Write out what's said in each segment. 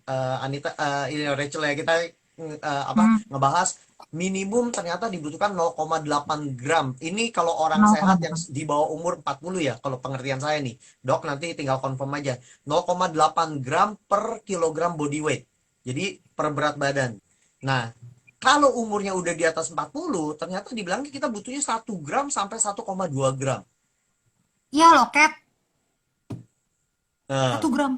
Anita, ini Rachel ya, kita Hmm, ngebahas minimum ternyata dibutuhkan 0,8 gram. Ini kalau orang sehat yang 0,8. di bawah umur 40 ya, kalau pengertian saya nih. Dok, nanti tinggal confirm aja. 0,8 gram per kilogram body weight. Jadi per berat badan. Nah, kalau umurnya udah di atas 40, ternyata dibilang kita butuhnya 1 gram sampai 1,2 gram. Iya loh, Cat. Nah, 1 gram.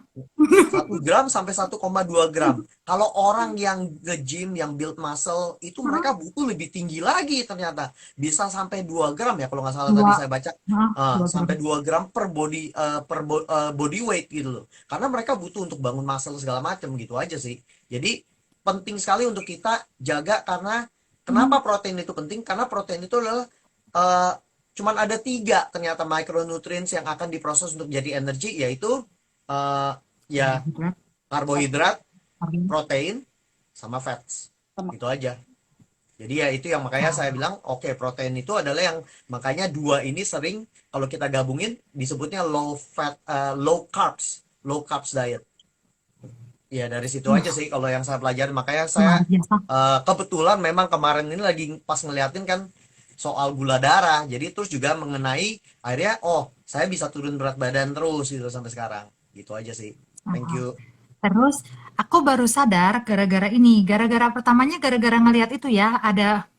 1 gram sampai 1,2 gram. Kalau orang yang nge-gym, yang build muscle, itu Hmm, mereka butuh lebih tinggi lagi ternyata. Bisa sampai 2 gram ya kalau nggak salah tadi dua, saya baca. nah, 2 gram. Sampai 2 gram per body weight gitu loh. Karena mereka butuh untuk bangun muscle segala macam gitu aja sih. Jadi penting sekali untuk kita jaga karena Hmm, kenapa protein itu penting? Karena protein itu adalah eh, cuman ada 3 ternyata micronutrients yang akan diproses untuk jadi energi, yaitu eh, ya karbohidrat, karbohidrat, karbo. protein, sama fats. Itu aja. Jadi ya itu yang makanya saya Nah, bilang oke, protein itu adalah yang makanya dua ini sering kalau kita gabungin disebutnya low carbs diet. Ya dari situ aja uh, sih kalau yang saya pelajari. Makanya saya luar biasa. kebetulan memang kemarin ini lagi pas ngeliatin kan soal gula darah. Jadi terus juga mengenai akhirnya oh saya bisa turun berat badan terus gitu sampai sekarang. Gitu aja sih. Thank Nah, you. terus aku baru sadar gara-gara ini, gara-gara pertamanya gara-gara ngelihat itu ya, ada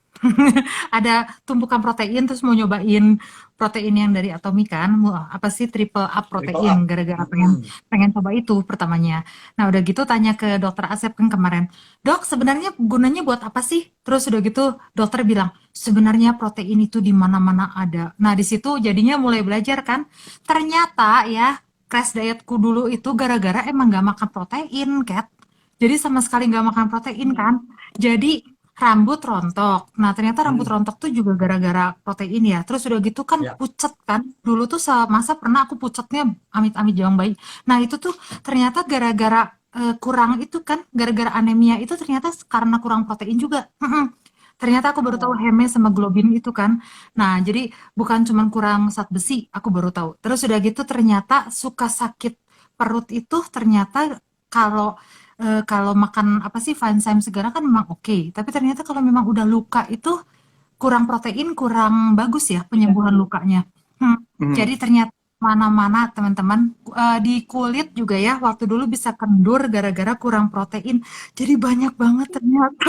ada tumpukan protein terus mau nyobain protein yang dari Atomic kan, apa sih triple up Triple protein, up. gara-gara pengen Mm-mm. pengen coba itu pertamanya. Nah, udah gitu tanya ke dokter Asep kan kemarin, "Dok, sebenarnya gunanya buat apa sih?" Terus udah gitu dokter bilang, "Sebenarnya protein itu di mana-mana ada." Nah, di situ jadinya mulai belajar kan. Ternyata ya crash dietku dulu itu gara-gara emang gak makan protein, Kat. Jadi sama sekali gak makan protein kan. Jadi rambut rontok. Nah, ternyata rambut Mm. rontok tuh juga gara-gara protein ya. Terus udah gitu kan Ya. pucet kan. Dulu tuh semasa pernah aku pucetnya amit-amit jawang bayi. Nah, itu tuh ternyata gara-gara kurang itu kan, gara-gara anemia itu ternyata karena kurang protein juga. Ternyata aku baru tahu heme sama globin itu kan. Nah, jadi bukan cuma kurang zat besi, aku baru tahu. Terus udah gitu ternyata suka sakit perut itu ternyata kalau kalau makan apa sih Fanzyme segala kan memang oke. Tapi ternyata kalau memang udah luka itu kurang protein, kurang bagus ya penyembuhan lukanya. Hmm. Hmm. Jadi ternyata mana-mana teman-teman di kulit juga ya waktu dulu bisa kendur gara-gara kurang protein. Jadi banyak banget ternyata.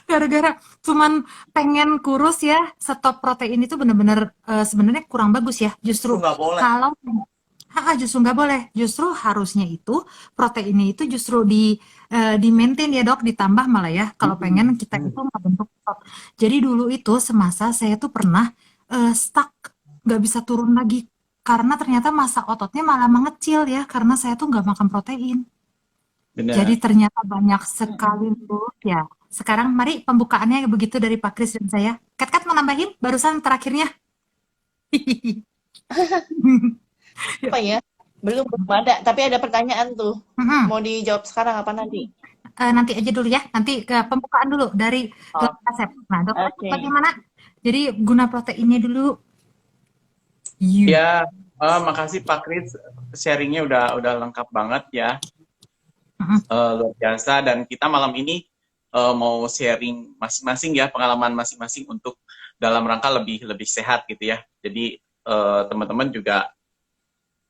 Gara-gara cuman pengen kurus ya, stop protein itu bener-bener sebenarnya kurang bagus ya. Justru Justru nggak boleh. kalau justru nggak boleh. Justru harusnya itu proteinnya itu justru di maintain ya dok, ditambah malah ya. Kalau pengen Mm-mm. kita Mm. itu nggak bentuk otot. Jadi dulu itu semasa saya tuh pernah stuck, nggak bisa turun lagi karena ternyata masa ototnya malah mengecil ya karena saya tuh nggak makan protein. Jadi Benar. ternyata banyak sekali tuh ya. Sekarang mari pembukaannya begitu dari Pak Kris dan saya. Kat mau nambahin barusan terakhirnya. Ya. Apa ya? Belum ada, tapi ada pertanyaan tuh. Mhm. Mau dijawab sekarang apa nanti? Nanti aja dulu ya. Nanti ke pembukaan dulu dari Oh, Dokter Asep. Nah, Dokter Asep oke. bagaimana? Jadi guna proteinnya dulu. You. Ya, makasih Pak Kris, sharingnya udah lengkap banget ya, Mhm. luar biasa. Dan kita malam ini mau sharing masing-masing ya, pengalaman masing-masing untuk dalam rangka lebih lebih sehat gitu ya. Jadi teman-teman juga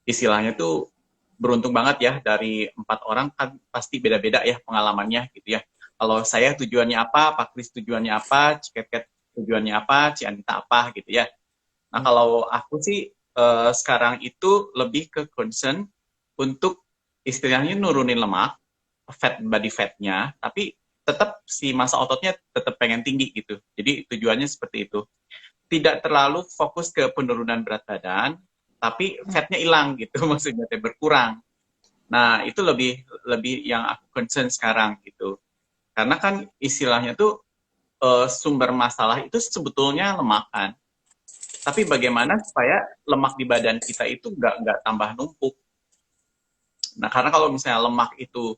istilahnya tuh beruntung banget ya, dari 4 orang kan pasti beda-beda ya pengalamannya gitu ya. Kalau saya tujuannya apa, Pak Kris tujuannya apa, Cikeket tujuannya apa, Cianita apa gitu ya. Nah, kalau aku sih sekarang itu lebih ke concern untuk istilahnya nurunin lemak, body fatnya, tapi tetap si massa ototnya tetap pengen tinggi gitu. Jadi tujuannya seperti itu. Tidak terlalu fokus ke penurunan berat badan, tapi fatnya hilang gitu, maksudnya berkurang. Nah, itu lebih lebih yang aku concern sekarang gitu. Karena kan istilahnya tuh sumber masalah itu sebetulnya lemak kan. Tapi bagaimana supaya lemak di badan kita itu nggak tambah numpuk. Nah, karena kalau misalnya lemak itu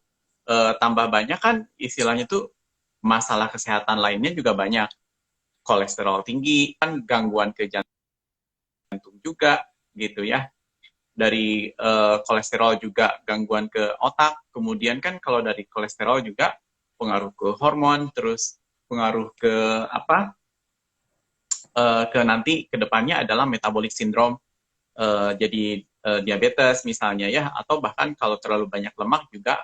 tambah banyak kan istilahnya tuh masalah kesehatan lainnya juga banyak. Kolesterol tinggi, kan gangguan ke jantung juga gitu ya. kolesterol juga gangguan ke otak. Kemudian kan kalau dari kolesterol juga pengaruh ke hormon, terus pengaruh ke apa? Ke nanti ke depannya adalah metabolic syndrome, jadi diabetes misalnya ya, atau bahkan kalau terlalu banyak lemak juga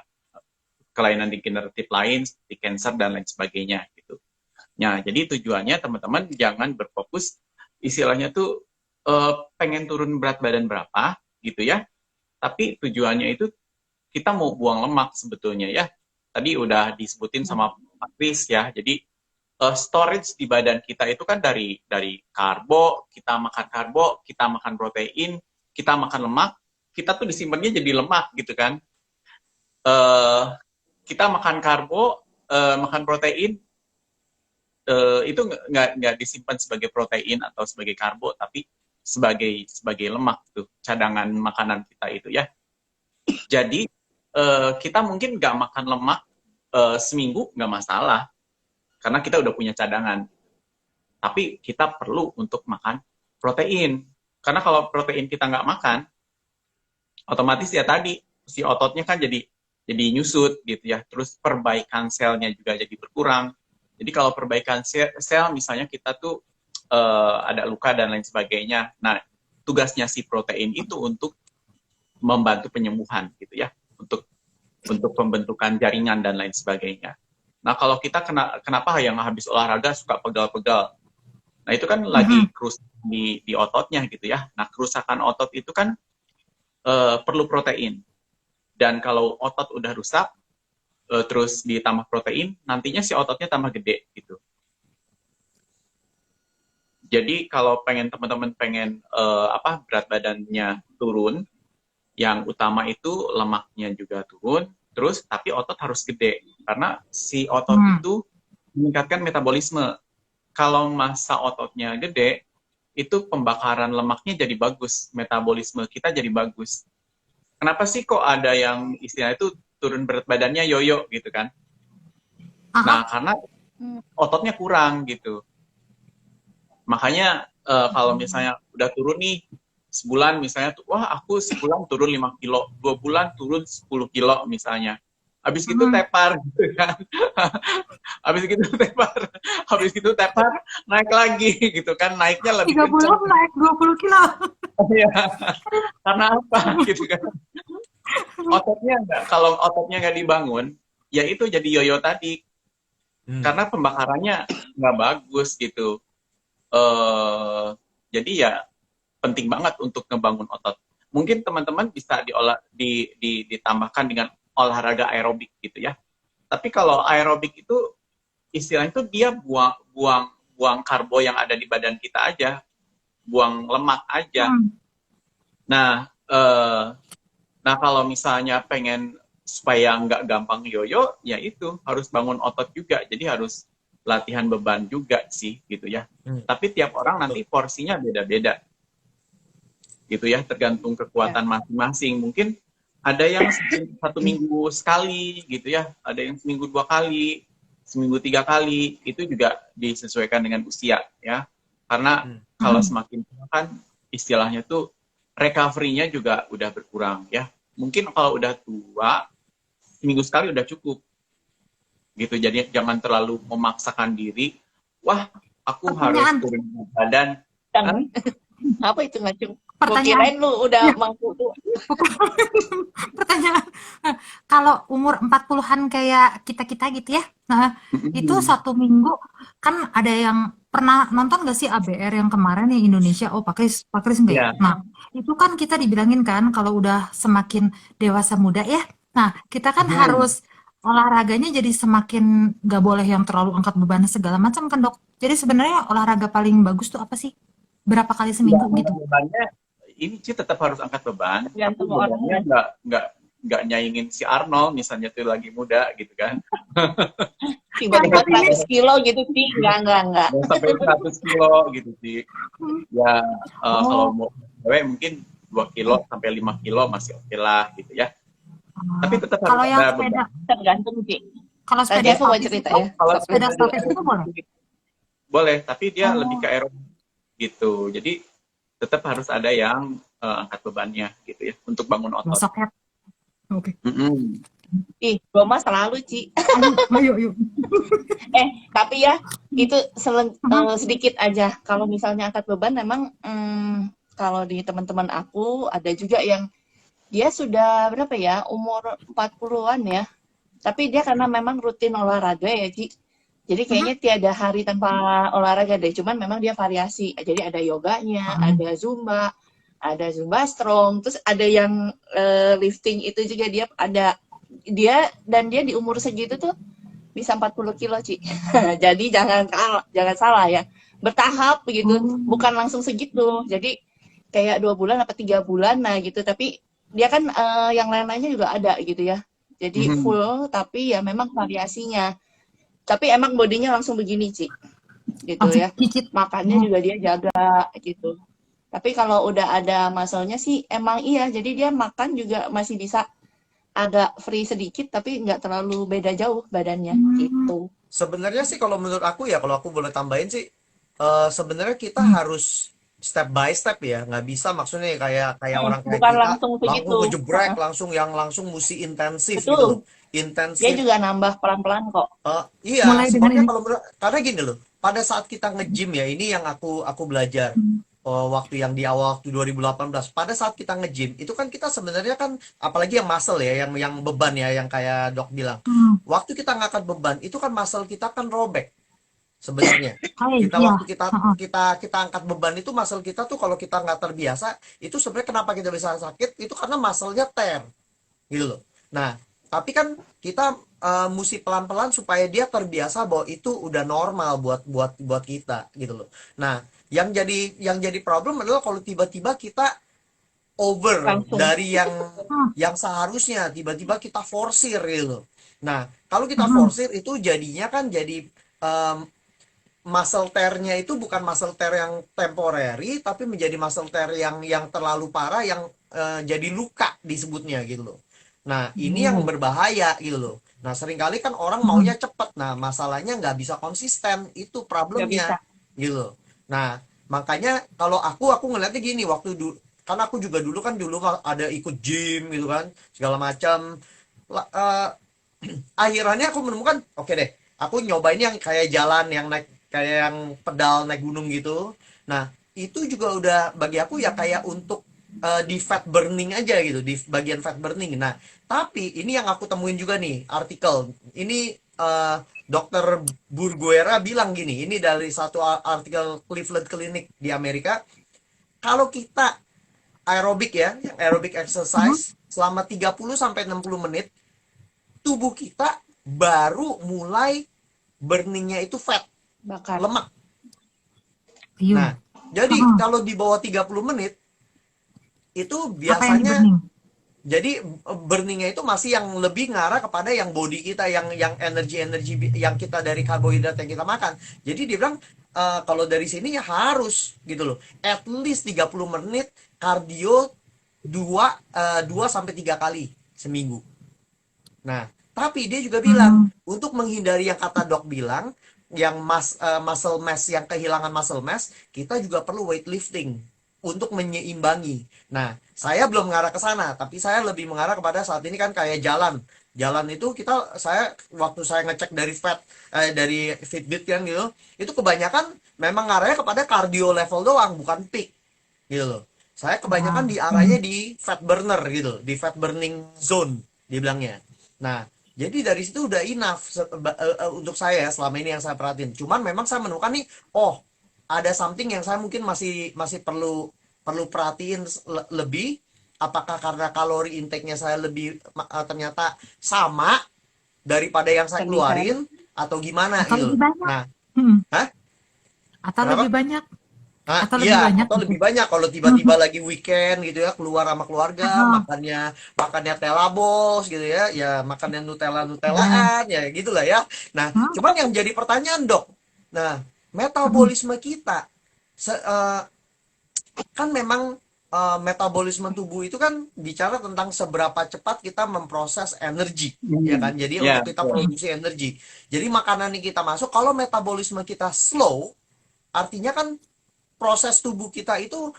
kelainan degeneratif lain seperti kanker dan lain sebagainya gitu. Nah, jadi tujuannya teman-teman jangan berfokus istilahnya tuh pengen turun berat badan berapa gitu ya. Tapi tujuannya itu kita mau buang lemak sebetulnya ya. Tadi udah disebutin sama Pak Kris ya. Jadi storage di badan kita itu kan dari karbo, kita makan protein, kita makan lemak, kita tuh disimpannya jadi lemak gitu kan. Kita makan karbo, makan protein, itu nggak disimpan sebagai protein atau sebagai karbo, tapi sebagai lemak tuh cadangan makanan kita itu ya. Jadi kita mungkin nggak makan lemak seminggu nggak masalah, karena kita udah punya cadangan. Tapi kita perlu untuk makan protein. Karena kalau protein kita nggak makan, otomatis ya tadi, si ototnya kan jadi nyusut gitu ya. Terus perbaikan selnya juga jadi berkurang. Jadi kalau perbaikan sel misalnya kita tuh ada luka dan lain sebagainya. Nah, tugasnya si protein itu untuk membantu penyembuhan gitu ya. Untuk pembentukan jaringan dan lain sebagainya. Nah, kalau kita kenapa yang habis olahraga suka pegal-pegal? Nah, itu kan lagi kerusakan di ototnya gitu ya. Nah, kerusakan otot itu kan perlu protein. Dan kalau otot udah rusak, terus ditambah protein, nantinya si ototnya tambah gede gitu. Jadi kalau teman-teman pengen berat badannya turun, yang utama itu lemaknya juga turun, terus tapi otot harus gede karena si otot itu meningkatkan metabolisme. Kalau massa ototnya gede, itu pembakaran lemaknya jadi bagus, metabolisme kita jadi bagus. Kenapa sih kok ada yang istilahnya itu turun berat badannya yoyo gitu kan? Nah, karena ototnya kurang gitu. Makanya kalau misalnya udah turun nih, sebulan misalnya, wah aku sebulan turun 5 kilo, 2 bulan turun 10 kilo misalnya. Habis gitu tepar gitu kan. Habis gitu tepar, naik lagi gitu kan. Naiknya lebih 3 bulan kencang. naik 20 kilo. Iya. Karena apa gitu kan. Kalau ototnya nggak dibangun, ya itu jadi yoyo tadi. Karena pembakarannya nggak bagus gitu. Jadi ya penting banget untuk ngebangun otot. Mungkin teman-teman bisa ditambahkan dengan olahraga aerobik gitu ya. Tapi kalau aerobik itu istilahnya itu dia buang karbo yang ada di badan kita aja, buang lemak aja. Nah kalau misalnya pengen supaya nggak gampang yoyo, ya itu harus bangun otot juga. Jadi harus latihan beban juga sih gitu ya. Tapi tiap orang nanti porsinya beda-beda. Gitu ya, tergantung kekuatan masing-masing. Mungkin ada yang 1 minggu sekali gitu ya, ada yang seminggu 2 kali, seminggu 3 kali, itu juga disesuaikan dengan usia ya. Karena kalau semakin tua kan istilahnya tuh recovery-nya juga udah berkurang ya. Mungkin kalau udah tua, seminggu sekali udah cukup. Gitu, jadi jangan terlalu memaksakan diri, wah aku harus turun badan. Apa itu ngacung? Pertanyaan. Kirain lu udah mampu tuh. Pertanyaan. Kalau umur 40-an kayak kita-kita gitu ya. Nah, itu 1 minggu kan ada yang pernah nonton gak sih ABR yang kemarin yang Indonesia? Oh, Pak Kris enggak ya? Nah, itu kan kita dibilangin kan kalau udah semakin dewasa muda ya. Nah, kita kan harus olahraganya jadi semakin gak boleh yang terlalu angkat beban segala macam kan, Dok. Jadi sebenarnya olahraga paling bagus tuh apa sih? Berapa kali seminggu gitu? Bebannya ini sih tetap harus angkat beban, tapi bebannya nggak nyaingin si Arnold misalnya tuh lagi muda gitu kan. Tiba-tiba 100 kilo gitu sih, enggak. Sampai 100 kilo gitu sih. Ya kalau mau cewek mungkin 2 kilo sampai 5 kilo masih oke lah gitu ya. Tapi tetap kalau harus yang ada sepeda, beban. Tergantung sih. kalau Tadi sepeda aku mau statis cerita itu, ya. Kalau sepeda statis itu boleh? boleh, tapi dia lebih ke aerobik gitu. Jadi tetap harus ada yang angkat bebannya gitu ya untuk bangun otot. Besok ya. Oke. Mm-mm. Ih, gue mah selalu, Ci. Ayo. Tapi ya, itu sedikit aja. Kalau misalnya angkat beban, memang kalau di teman-teman aku, ada juga yang dia sudah berapa ya, umur 40-an ya. Tapi dia karena memang rutin olahraga ya, Ci. Jadi kayaknya tiada hari tanpa olahraga deh. Cuman memang dia variasi. Jadi ada yoganya, ada Zumba strong, terus ada yang lifting itu juga dia ada. Dia di umur segitu tuh bisa 40 kilo, Ci. Jadi jangan salah ya. Bertahap begitu, bukan langsung segitu. Jadi kayak 2 bulan apa 3 bulan nah gitu. Tapi dia kan yang lain-lainnya juga ada gitu ya. Jadi full tapi ya memang variasinya. Tapi emang bodinya langsung begini, Ci. Gitu ya. Makannya juga dia jaga gitu. Tapi kalau udah ada muscle-nya sih emang iya. Jadi dia makan juga masih bisa agak free sedikit tapi nggak terlalu beda jauh badannya gitu. Sebenarnya sih kalau menurut aku ya, kalau aku boleh tambahin sih, sebenarnya kita harus step by step ya, nggak bisa maksudnya kayak orang kayak Bukan kita langsung begitu. ngejebrek langsung mesti intensif gitu Betul. loh. Dia Intensif. juga nambah pelan-pelan kok. Iya, Mulai dengan sebabnya ini. kalau karena gini loh, pada saat kita nge-gym ya, ini yang aku belajar waktu yang di awal waktu 2018, pada saat kita nge-gym itu kan kita sebenarnya kan, apalagi yang muscle ya, yang beban ya, yang kayak dok bilang, waktu kita ngangkat beban itu kan muscle kita kan robek sebenarnya. Waktu kita angkat beban itu muscle kita tuh kalau kita nggak terbiasa itu sebenarnya kenapa kita bisa sakit itu karena muscle-nya tear gitu loh. Nah tapi kan kita mesti pelan-pelan supaya dia terbiasa bahwa itu udah normal buat kita gitu loh. Nah yang jadi problem adalah kalau tiba-tiba kita over Langsung. dari yang seharusnya, tiba-tiba kita forsir gitu loh. Nah kalau kita forsir itu jadinya kan jadi muscle tear-nya itu bukan muscle tear yang temporary tapi menjadi muscle tear yang terlalu parah, yang jadi luka disebutnya gitu loh. Nah ini yang berbahaya gitu loh. Nah seringkali kan orang maunya cepet, nah masalahnya nggak bisa konsisten, itu problemnya gitu loh. Nah makanya kalau aku ngeliatnya gini, waktu dulu karena aku juga dulu ada ikut gym gitu kan segala macam. Akhirnya aku menemukan oke deh, aku nyobain yang kayak jalan yang naik kayak yang pedal naik gunung gitu. Nah itu juga udah bagi aku ya kayak untuk di fat burning aja gitu, di bagian fat burning. Nah tapi ini yang aku temuin juga nih artikel ini, dokter Burguera bilang gini, ini dari satu artikel Cleveland Clinic di Amerika. Kalau kita aerobik ya, aerobik exercise selama 30 sampai 60 menit, tubuh kita baru mulai burningnya itu fat, Bakar. lemak. Iya. Nah, jadi kalau di bawah 30 menit itu Apa yang biasanya di-burning? jadi burningnya itu masih yang lebih ngarah kepada yang body kita, yang energi yang kita dari karbohidrat yang kita makan. Jadi dia bilang kalau dari sini ya harus gitu loh, at least 30 menit kardio 2 sampai 3 kali seminggu. Nah, tapi dia juga bilang untuk menghindari yang kata dok bilang yang muscle mass, yang kehilangan muscle mass, kita juga perlu weightlifting untuk menyeimbangi. Nah, saya belum mengarah ke sana, tapi saya lebih mengarah kepada saat ini kan kayak jalan. Jalan itu waktu saya ngecek dari Fitbit kan gitu, itu kebanyakan memang ngarahnya kepada cardio level doang, bukan peak gitu loh. Saya kebanyakan diarahnya di fat burner gitu, di fat burning zone dibilangnya. Nah, jadi dari situ udah enough untuk saya selama ini yang saya perhatiin. Cuman memang saya menemukan nih, ada something yang saya mungkin masih perlu perhatiin lebih. Apakah karena kalori intake-nya saya lebih ternyata sama daripada yang saya keluarin atau gimana Atau gitu. lebih banyak. Nah, Atau Kenapa? lebih banyak. Nah, Atau iya, lebih banyak atau gitu. lebih banyak kalau tiba-tiba lagi weekend gitu ya, keluar sama keluarga, makannya telabos gitu ya, ya makannya nutellaan ya gitulah ya. Nah, cuman yang jadi pertanyaan dok, nah metabolisme kita kan memang metabolisme tubuh itu kan bicara tentang seberapa cepat kita memproses energi, ya kan? Jadi untuk kita produksi energi. Jadi makanan yang kita masuk, kalau metabolisme kita slow, artinya kan proses tubuh kita itu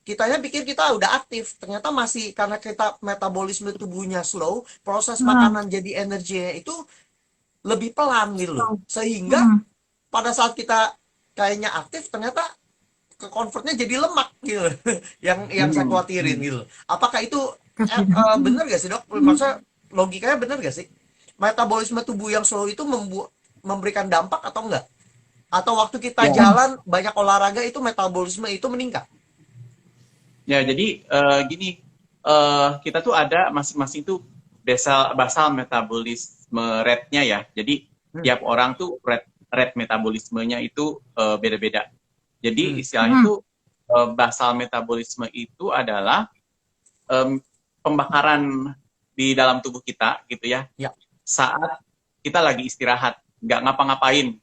kitanya pikir kita udah aktif, ternyata masih, karena kita metabolisme tubuhnya slow, proses Hmm. makanan jadi energinya itu lebih pelan gitu loh. So, Sehingga hmm. pada saat kita kayaknya aktif, ternyata ke convertnya jadi lemak gitu loh. Yang saya Hmm. khawatirin gitu loh. Apakah itu Hmm. bener gak sih dok? Maksudnya logikanya bener gak sih? Metabolisme tubuh yang slow itu memberikan dampak atau enggak? Atau waktu kita Ya, jalan banyak olahraga itu metabolisme itu meningkat? ya jadi gini, kita tuh ada masing-masing tuh basal metabolisme rate-nya ya. Jadi Hmm. tiap orang tuh rate metabolismenya itu beda-beda. Jadi Hmm. istilahnya Hmm. tuh basal metabolisme itu adalah pembakaran di dalam tubuh kita gitu ya. Ya. Saat kita lagi istirahat, nggak ngapa-ngapain.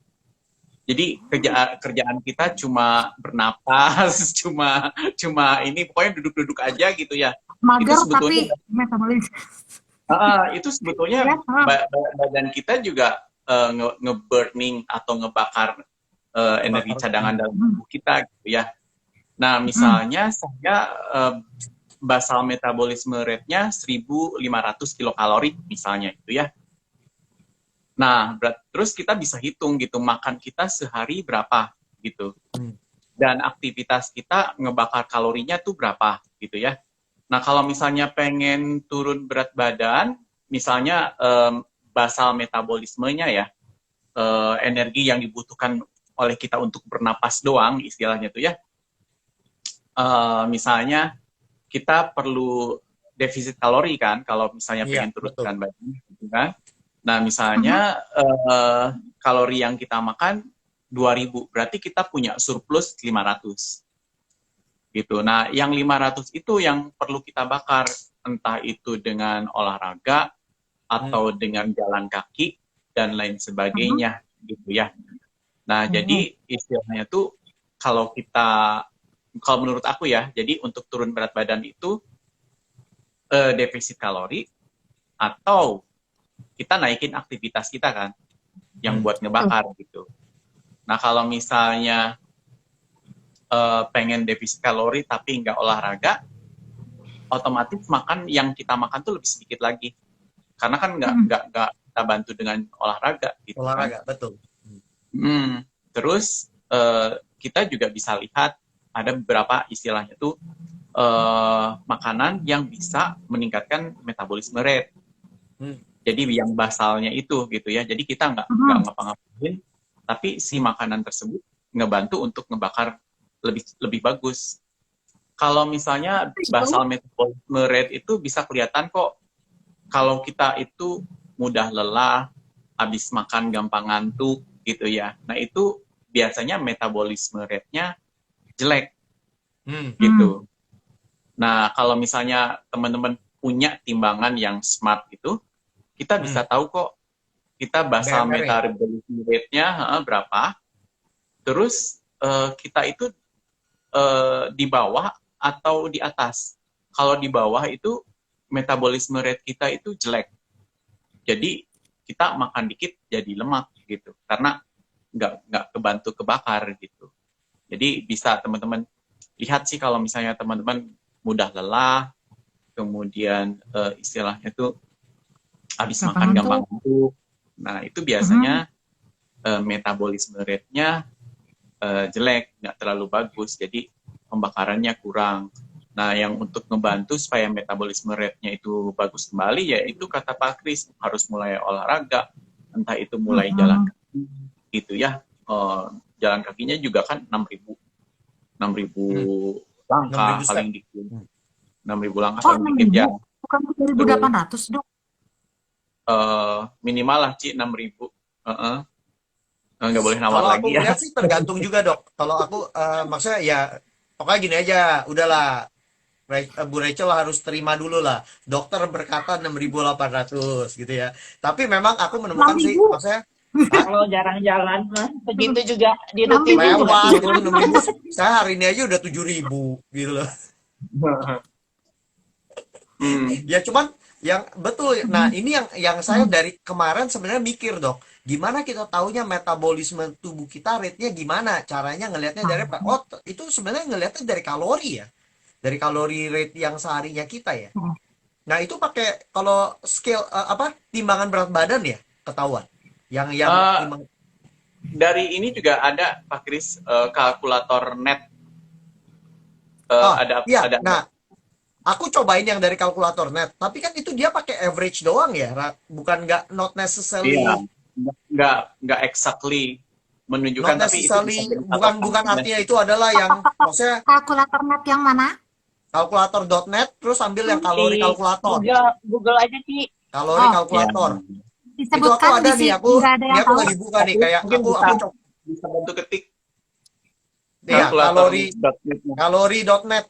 Jadi kerjaan kita cuma bernapas, cuma ini pokoknya duduk-duduk aja gitu ya. Itu Mager sebetulnya tapi metabolis. itu sebetulnya Ya, badan kita juga nge-burning atau ngebakar energi Bakar. cadangan dalam tubuh kita gitu ya. Nah, misalnya saya basal metabolisme rate-nya 1.500 kilokalori misalnya itu ya. Nah, terus kita bisa hitung gitu makan kita sehari berapa gitu. Dan aktivitas kita ngebakar kalorinya tuh berapa gitu ya. Nah, kalau misalnya pengen turun berat badan, misalnya basal metabolismenya ya, energi yang dibutuhkan oleh kita untuk bernapas doang istilahnya tuh ya. Misalnya kita perlu defisit kalori kan kalau misalnya pengen turunkan badan gitu kan. Nah, misalnya kalori yang kita makan 2.000, berarti kita punya surplus 500. Gitu. Nah, yang 500 itu yang perlu kita bakar, entah itu dengan olahraga atau dengan jalan kaki dan lain sebagainya gitu ya. Nah, jadi istilahnya tuh kalau menurut aku ya, jadi untuk turun berat badan itu defisit kalori atau kita naikin aktivitas kita kan, yang buat ngebakar gitu. Nah, kalau misalnya pengen defisit kalori tapi nggak olahraga, otomatis yang kita makan tuh lebih sedikit lagi. Karena kan nggak kita bantu dengan olahraga gitu. Olahraga, kan. betul. Terus kita juga bisa lihat ada beberapa istilahnya tuh makanan yang bisa meningkatkan metabolisme rate. Jadi yang basalnya itu gitu ya. Jadi kita nggak ngapa-ngapain, tapi si makanan tersebut ngebantu untuk ngebakar lebih bagus. Kalau misalnya basal metabolisme rate itu bisa kelihatan kok kalau kita itu mudah lelah, habis makan gampang ngantuk gitu ya. Nah itu biasanya metabolisme rate-nya jelek gitu. Nah kalau misalnya teman-teman punya timbangan yang smart gitu, kita bisa tahu kok kita basal metabolisme rate-nya berapa. Terus kita itu di bawah atau di atas. Kalau di bawah itu metabolisme rate kita itu jelek. Jadi kita makan dikit jadi lemak gitu. Karena nggak kebantu kebakar gitu. Jadi bisa teman-teman lihat sih kalau misalnya teman-teman mudah lelah, kemudian istilahnya tuh habis makan gampang ngantuk. Nah, itu biasanya metabolisme rate-nya jelek, nggak terlalu bagus. Jadi pembakarannya kurang. Nah, yang untuk membantu supaya metabolisme rate-nya itu bagus kembali, yaitu kata Pak Kris, harus mulai olahraga, entah itu mulai jalan kaki, gitu ya. Jalan kakinya juga kan 6.000 langkah paling dikit. 6.000 langkah paling dikit ya. Bukan 2.800 dok? Minimal lah Ci 6.000. Nggak boleh nawar kalau lagi aku lihat sih tergantung juga dok. Kalau aku maksudnya ya pokoknya gini aja, udahlah Bu Rachel harus terima dulu lah. Dokter berkata 6.800 gitu ya. Tapi memang aku menemukan sih, maksudnya kalau jarang jalan mah begitu juga di rutin mewah turun 6.000. Saya hari ini aja udah 7.000 gitu loh. Ya cuman yang betul. Nah, ini yang saya dari kemarin sebenarnya mikir, Dok. Gimana kita taunya metabolisme tubuh kita rate-nya gimana? Caranya ngelihatnya dari itu sebenarnya ngelihatnya dari kalori ya. dari kalori rate yang seharinya kita ya. Hmm. Nah, itu pakai kalau scale timbangan berat badan ya ketahuan. Yang Eh, timbang. dari ini juga ada Pak Kris, kalkulator net. Oh, iya. Ada Nah, aku cobain yang dari kalkulator net, tapi kan itu dia pakai average doang ya, bukan nggak not iya, necessarily nggak exactly menunjukkan, not tapi itu bisa necessarily jadi bukan patokan ya. artinya itu adalah yang maksudnya Kalkulator net yang mana? kalkulator.net terus ambil yang kalori Di kalkulator, Google aja, Ci. kalori Oh, Ya, kalkulator. Itu aku disebutkan ada di nih, sini, aku nggak ada ini yang aku tahu. lagi buka nih tapi kayak mungkin aku coba bisa bantu ketik ya kalkulator.net. kalori.net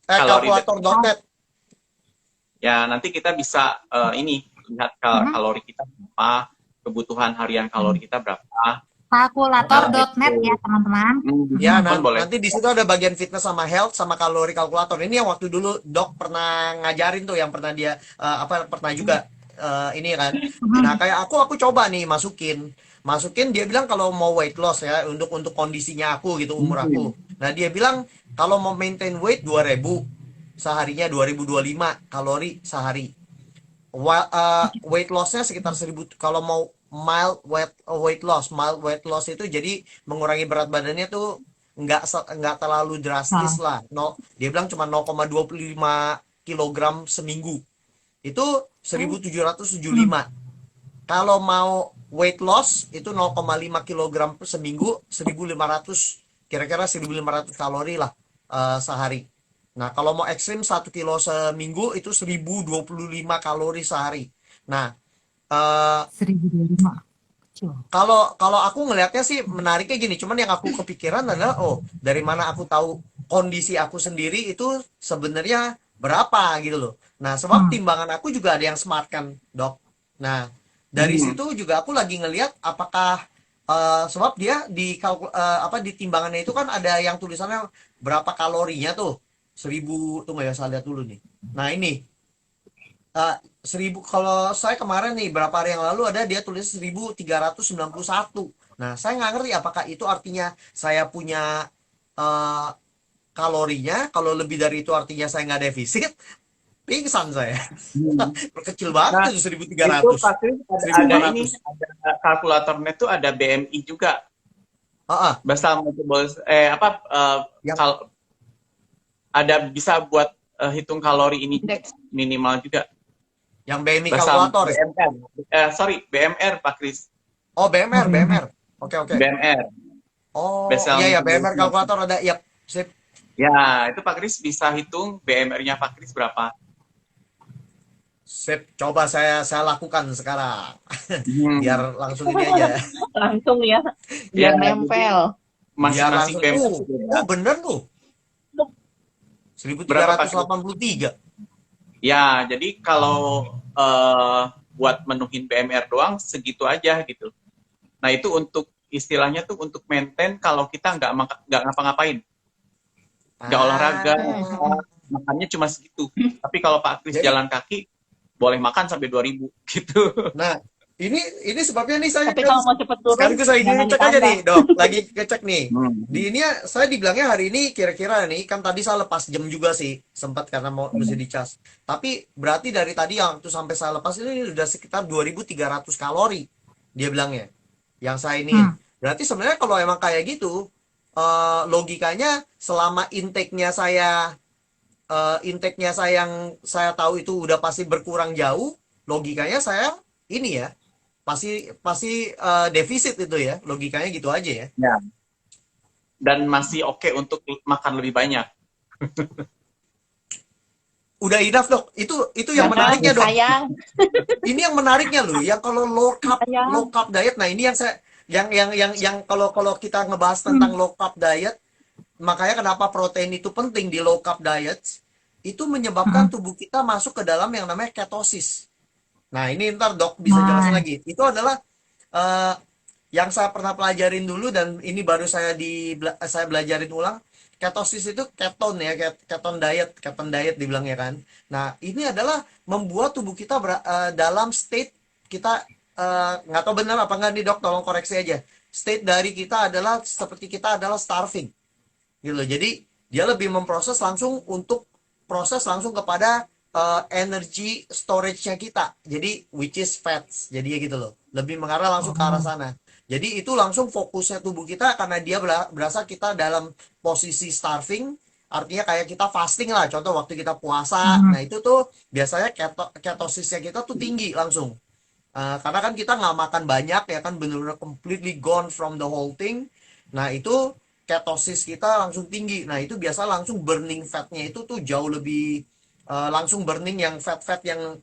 Kalori. kalkulator.net. Ya, nanti kita bisa ini lihat Mhm. kalori kita berapa, kebutuhan harian kalori kita berapa. Kalkulator.net Itu. ya teman-teman. Ya, Pun boleh. nanti di situ ada bagian fitness sama health sama kalori kalkulator. Ini yang waktu dulu Dok pernah ngajarin tuh, yang pernah dia pernah juga ini kan. Nah, kayak aku coba nih masukin dia bilang kalau mau weight loss ya untuk kondisinya aku gitu, umur aku. Nah, dia bilang kalau mau maintain weight 2000 seharinya, 2025 kalori sehari. Weight lossnya sekitar 1000 kalau mau mild weight loss itu jadi mengurangi berat badannya tuh nggak terlalu drastis Nah, lah. No, dia bilang cuma 0,25 kilogram seminggu. Itu 1775. Kalau mau weight loss itu 0,5 kilogram per seminggu, 1500, kira-kira 1500 kalori lah sehari. Nah, kalau mau ekstrim 1 kilo seminggu itu 1025 kalori sehari. Nah, eh, 1025. Kecil. kalau kalau aku ngelihatnya sih menariknya gini, cuman yang aku kepikiran adalah, oh, dari mana aku tahu kondisi aku sendiri itu sebenarnya berapa gitu loh. Nah, sebab Hmm. timbangan aku juga ada yang smart kan, Dok. Nah, dari situ juga aku lagi ngelihat apakah sebab dia di timbangannya itu kan ada yang tulisannya berapa kalorinya tuh. 1000, tunggu ya saya lihat dulu nih. Nah, ini 1000, kalau saya kemarin nih berapa hari yang lalu ada dia tulis 1391. Nah, saya nggak ngerti apakah itu artinya saya punya eh, kalorinya, kalau lebih dari itu artinya saya nggak defisit, pingsan saya. Hmm. Kecil banget Nah, itu itu 1300, pasti ada ini, 1400. ada kalkulatornya tuh ada BMI juga. Ah, ah, Basal multiple yang ada bisa buat hitung kalori ini juga, Indeks. minimal juga. yang BMI Basal kalkulator ya. BMR Pak Kris. Oh, BMR. Oke, oke. BMR. Oh, Basal iya ya, BMR multiple. kalkulator ada. Yap, sip. Ya, itu Pak Kris bisa hitung BMR-nya Pak Kris berapa. Sip, coba saya lakukan sekarang. Hmm. Biar langsung ini aja. Langsung ya, Ya, biar jadi nempel. Biar masing-masing langsung. BMR beda. Bener tuh. Berapa Pak Kris? 1383. Ya, jadi kalau buat menuhin BMR doang segitu aja gitu. Nah, itu untuk istilahnya tuh untuk maintain kalau kita nggak ngapa-ngapain, nggak olahraga, Ah, makannya cuma segitu. Tapi kalau Pak Kris jadi, jalan kaki, boleh makan sampai 2000 gitu. nah, ini sebabnya nih saya Tapi kalau mau cepet turun, sekaligus saya jangan cek aja ditambah. nih, Dok. Lagi ngecek nih. Hmm. Di ini ya, saya dibilangnya hari ini kira-kira nih, kan tadi saya lepas jam juga sih, sempat karena mau mesti dicas. Tapi berarti dari tadi yang tuh sampai saya lepas ini udah sekitar 2300 kalori. Dia bilangnya. Yang saya ini. Hmm. Berarti sebenarnya kalau emang kayak gitu, logikanya selama intake-nya saya yang saya tahu itu udah pasti berkurang jauh, logikanya saya ini ya, pasti pasti defisit itu ya, logikanya gitu aja ya. Ya. Dan masih oke untuk makan lebih banyak. Udah enough, Dok. Itu yang Jangan, menariknya, Dok. sayang. Ini yang menariknya loh, yang kalau Sayang. low carb diet. Nah, ini yang saya yang kalau kita ngebahas tentang low carb diet, makanya kenapa protein itu penting di low carb diet, itu menyebabkan tubuh kita masuk ke dalam yang namanya ketosis. Nah, ini ntar Dok bisa jelasin Nah, lagi. Itu adalah eh, yang saya pernah pelajarin dulu dan ini baru saya belajarin ulang. Ketosis itu keton ya, keton diet dibilangnya kan. Nah, ini adalah membuat tubuh kita dalam state kita, nggak tahu benar apa nggak nih, Dok, tolong koreksi aja. State dari kita adalah seperti kita adalah starving gitu loh. Jadi Dia lebih memproses langsung untuk proses langsung kepada energy storage-nya kita. Jadi which is fats. Jadi gitu loh. Lebih mengarah langsung ke arah Oh. sana. Jadi itu langsung fokusnya tubuh kita karena dia berasa kita dalam posisi starving, artinya kayak kita fasting lah. Contoh waktu kita puasa. Mhm. Nah, itu tuh biasanya ketosisnya kita tuh tinggi langsung. Karena kan kita nggak makan banyak ya kan, bener-bener completely gone from the whole thing. Nah, itu ketosis kita langsung tinggi. Nah, itu biasa langsung burning fatnya itu tuh jauh lebih langsung burning yang fat-fat yang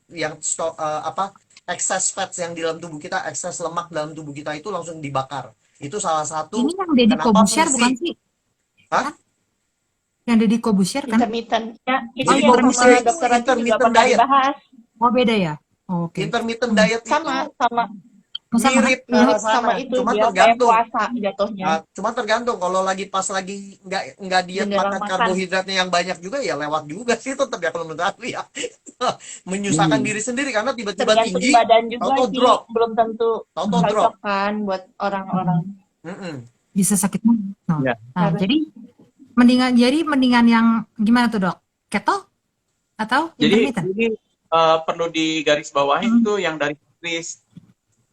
apa, excess fats yang di dalam tubuh kita, excess lemak dalam tubuh kita itu langsung dibakar. Itu salah Ini satu yang Deddy kenapa Kobusier bukan fungsi. sih? Hah? Kan? Yang Deddy Kobusier kan? Intermittent. Ya, itu Jadi Oh, yang Corbusier sama itu Dokter Ranti juga intermittent pernah diet. dibahas. Oh, beda ya? Oh, oke. Intermittent Hmm. diet itu Sama Sama kan? mirip ke mirip arah sama sana, itu, cuma dia kayak tergantung. puasa jatuhnya. Cuma tergantung kalau pas lagi nggak diet Beneran makan makan. karbohidratnya yang banyak juga ya lewat juga sih tetap ya kalau menurut aku ya. Menyusahkan Hmm. diri sendiri karena tiba-tiba Tergantung tinggi, badan juga tahu sih, drop, belum tentu tahu Hmm. drop. cocok kan buat orang-orang. Mm-mm. Bisa sakit mulut. No. Ya. Nah, Harus. jadi mendingan yang gimana tuh, Dok? Keto atau Jadi intermittent? ini perlu digarisbawahi Hmm. tuh yang dari Chris,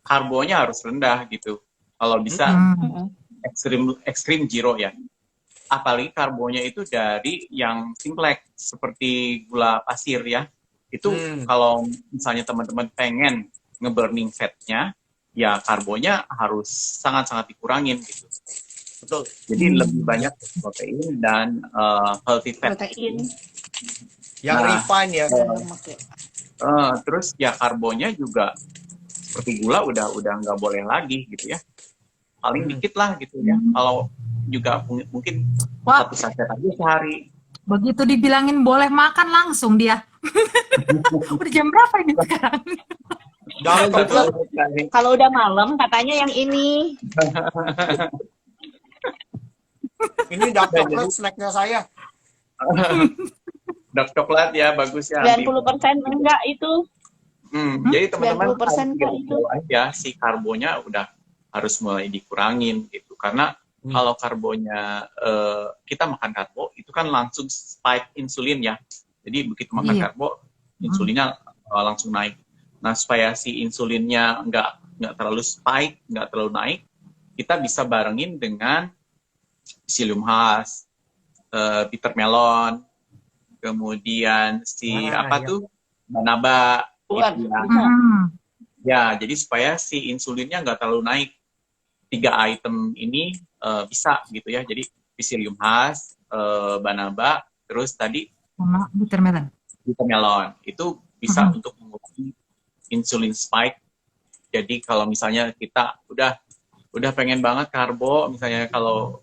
karbonya harus rendah gitu. Kalau bisa Hmm. ekstrim zero ya. Apalagi karbonya itu dari yang simplex seperti gula pasir ya. Itu kalau misalnya teman-teman pengen nge-burning fatnya, ya karbonya harus sangat-sangat dikurangin gitu. Betul. Jadi lebih banyak protein dan healthy fat. Protein Yang Nah, refine ya. dan lemak ya. Terus ya karbonya juga seperti gula udah nggak boleh lagi gitu ya. Paling dikit lah gitu ya. Kalau juga mungkin Wah, 1 saset aja sehari. begitu dibilangin boleh makan langsung dia. Udah jam berapa ini sekarang? Dark coklat. Kalau udah malam katanya yang ini. Ini dark coklat snacknya saya. Dark coklat ya bagus ya. 90% enggak itu. Jadi teman-teman 90% enggak itu. aja si karbonya udah harus mulai dikurangin gitu. Karena kalau karbonya kita makan karbo itu kan langsung spike insulin ya. Jadi begitu makan karbo insulinnya langsung naik. Nah supaya si insulinnya nggak terlalu spike, nggak terlalu naik, kita bisa barengin dengan psyllium husk, bitter melon, kemudian tuh banaba. Bukan. Gitu ya. Ya, jadi supaya si insulinnya nggak terlalu naik. 3 item ini bisa gitu ya. Jadi psyllium husk, banaba, terus tadi Sama bitter melon. bitter melon. Itu bisa untuk mengurangi insulin spike. Jadi kalau misalnya kita udah pengen banget karbo, misalnya kalau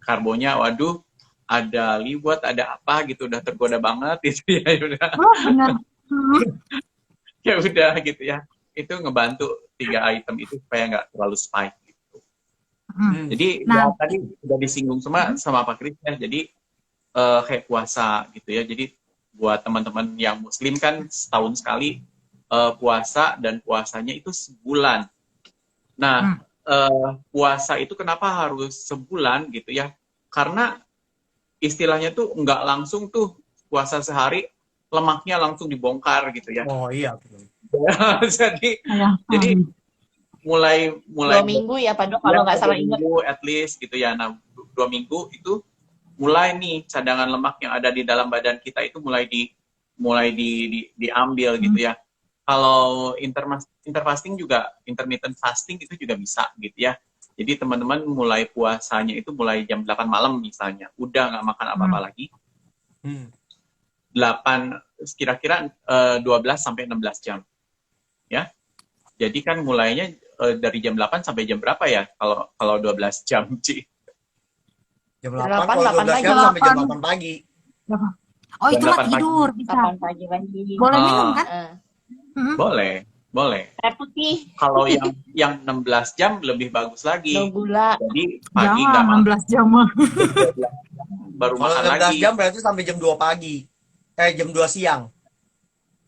karbonya waduh ada liwet, ada apa gitu, udah tergoda banget gitu ya, udah. Oh, benar. Ya udah gitu ya. Itu ngebantu 3 item itu supaya nggak terlalu spike gitu. Jadi ya tadi udah disinggung sama Pak Kris ya. Jadi kayak puasa gitu ya. Jadi buat teman-teman yang muslim kan setahun sekali puasa, dan puasanya itu sebulan. Nah, puasa itu kenapa harus sebulan gitu ya? Karena istilahnya tuh nggak langsung tuh puasa sehari lemaknya langsung dibongkar gitu ya. Oh iya. jadi mulai 2 minggu ya Pak Dok, kalau nggak salah ingat. At least gitu ya. Nah 2 minggu itu mulai nih cadangan lemak yang ada di dalam badan kita itu mulai diambil gitu ya. Kalau interfasting juga, intermittent fasting itu juga bisa gitu ya. Jadi teman-teman mulai puasanya itu mulai jam 8 malam misalnya, udah nggak makan apa-apa lagi. kira-kira 12 sampai 16 jam. Ya. Jadi kan mulainya dari jam 8 sampai jam berapa ya? Kalau 12 jam, Ci? Jam 8, kalau 12 jam sampai jam 8 pagi. Oh, itu mah tidur bisa. 8 pagi lagi. Boleh minum kan? Boleh. Teh putih. Kalau yang 16 jam lebih bagus lagi. No gula. Jadi pagi nggak Jangan 16 jam mah. baru Kalau makan 16 lagi. jam berarti sampai jam 2 pagi. Jam 2 siang.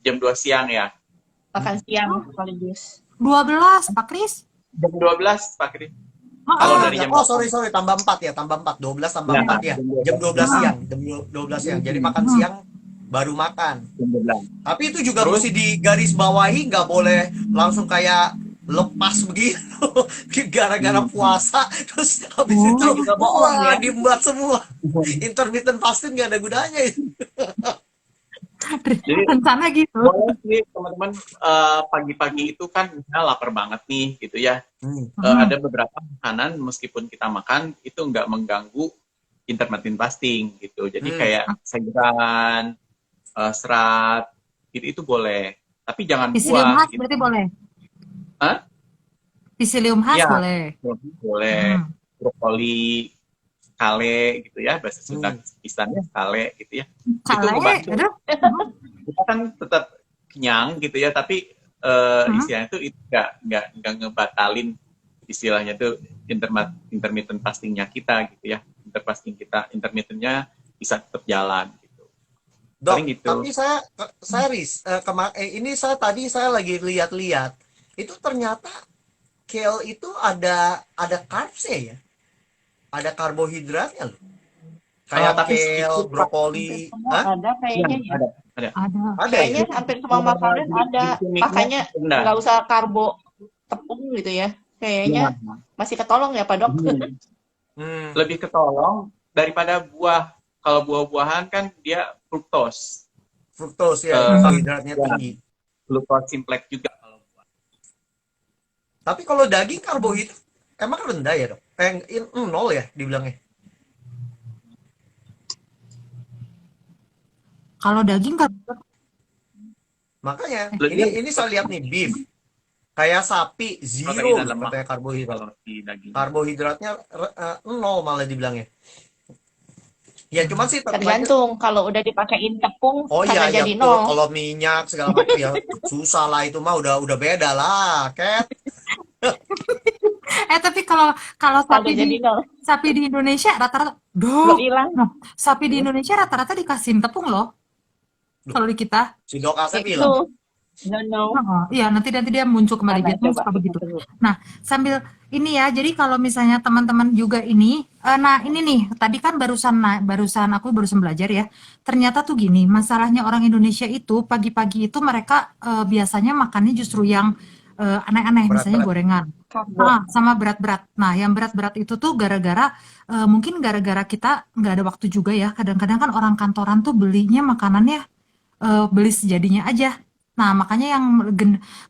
Jam 2 siang ya. Makan siang sekaligus. 12, Pak Kris. Jam 12, Pak Kris. Kalau Ah, dari jam oh 8 sorry, tambah 4 ya, tambah 4, 12 tambah ya, 4 ya. jam Jam 12 12 siang, siang, jam 12 siang. Jadi makan siang baru makan. jam 12. Tapi itu juga Terus mesti digaris bawahi, nggak boleh langsung kayak lepas begitu gara-gara hmm, puasa terus habis itu Itu Oh, juga bohong wah ya. diembat semua. Intermittent fasting nggak ada gunanya itu. jadi rencana gitu. boleh sih teman-teman, pagi-pagi itu kan misalnya lapar banget nih gitu ya. Hmm. Ada beberapa makanan meskipun kita makan itu nggak mengganggu intermittent fasting gitu. Jadi Hmm. kayak sayuran, serat itu boleh. Tapi jangan Pisilium buah khas gitu. berarti boleh. Hah? Pisilium khas Ya, boleh. boleh. Hmm. Brokoli, kale gitu ya, bahasa Sunda Hmm. istannya kale gitu ya. Itu Kale, ngebantu. aduh. Kita kan tetap kenyang gitu ya, tapi Hmm. istilahnya itu nggak ngebatalin istilahnya tuh intermittent fastingnya kita gitu ya. Intermittentnya bisa tetap jalan gitu. Dok, Paling gitu. tapi ini tadi saya lagi lihat-lihat itu ternyata kale itu ada carbsnya ya, ada karbohidratnya loh, kayak Tapi kale, sedikit Pak. Hampir brokoli. semua Hah? ada Iya, kayaknya ya. ada. Ada. Ada ya? Kayaknya hampir semua makanan ada. Glikemiknya Makanya rendah. nggak usah karbo tepung gitu ya. Kayaknya Iya. masih ketolong ya Pak Dok. Hmm. Lebih ketolong daripada buah. Kalau buah-buahan kan dia fruktos. Fructose ya, Eh, karbohidratnya ya, tinggi. glucose simplex juga kalau buah. Tapi kalau daging karbohidrat emang rendah ya dok? Nol ya dibilangnya. Kalau daging kan Makanya Lebih ini saya lihat nih beef, kayak sapi protein zero dan loh lemak katanya karbohidrat. kalau di daging. Karbohidratnya nol malah dibilangnya. Ya cuman sih tetap aja. Tergantung. Kalau udah dipakein tepung Oh iya kagak ya jadi betul. nol. Kalau minyak segala macam ya susah lah itu mah udah beda lah, Cat. tapi kalau kalau Kagak jadi nol. sapi di Indonesia rata-rata Belum dok. hilang. Nah, sapi di Indonesia rata-rata dikasihin tepung loh. Kalau di kita. Si Dok Ya Asep itu. bilang. No. Oh, iya nanti dia muncul kembali Mana Vietnam coba suka kita begitu. tunggu. Nah, sambil ini ya, jadi kalau misalnya teman-teman juga ini, nah ini nih, tadi kan aku barusan belajar ya. Ternyata tuh gini, masalahnya orang Indonesia itu pagi-pagi itu mereka biasanya makannya justru yang aneh-aneh, misalnya Berat-berat. gorengan. Karbo. Sama berat-berat. Nah, yang berat-berat itu tuh mungkin gara-gara kita nggak ada waktu juga ya. Kadang-kadang kan orang kantoran tuh belinya makanannya beli sejadinya aja. Nah, makanya yang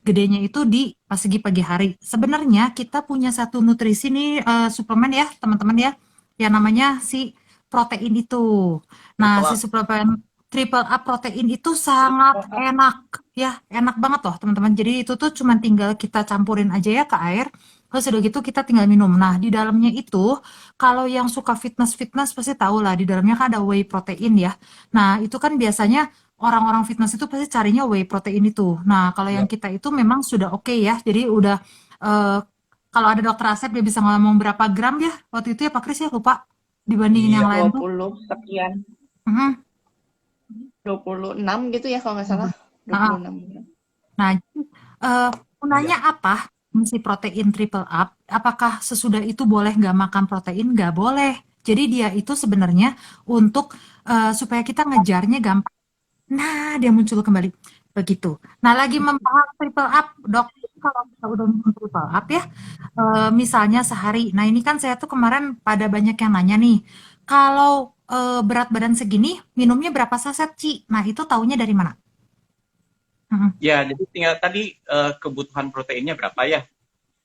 gedenya itu di pas segi pagi hari. Sebenarnya kita punya satu nutrisi nih suplemen ya, teman-teman ya, yang namanya si protein itu. Nah, Triple si up. suplemen triple A protein itu sangat enak ya, enak banget loh, teman-teman. Jadi itu tuh cuma tinggal kita campurin aja ya ke air. Terus udah gitu kita tinggal minum. Nah, di dalamnya itu kalau yang suka fitness-fitness pasti tahu lah di dalamnya kan ada whey protein ya. Nah, itu kan biasanya orang-orang fitness itu pasti carinya whey protein itu. Nah, kalau yang Ya. kita itu memang sudah oke ya. Jadi udah eh, kalau ada dokter Asep dia bisa ngomong berapa gram ya waktu itu ya Pak Kris ya lupa dibandingin yang Iya. lain tuh. 20 sekian. Mhm. 26 gitu ya kalau nggak salah. Nah, 26 gram. nah, jadi, gunanya Iya. apa? Si protein triple up, apakah sesudah itu boleh nggak makan protein? Nggak boleh. Jadi dia itu sebenarnya untuk supaya kita ngejarnya gampang. Nah, dia muncul kembali. Begitu. Nah, lagi membahas triple up, dok. Kalau kita udah minum triple up ya, misalnya sehari. Nah, ini kan saya tuh kemarin pada banyak yang nanya nih, kalau berat badan segini, minumnya berapa saset, Ci? Nah, itu taunya dari mana? Mhm, Ya, jadi tinggal tadi kebutuhan proteinnya berapa ya?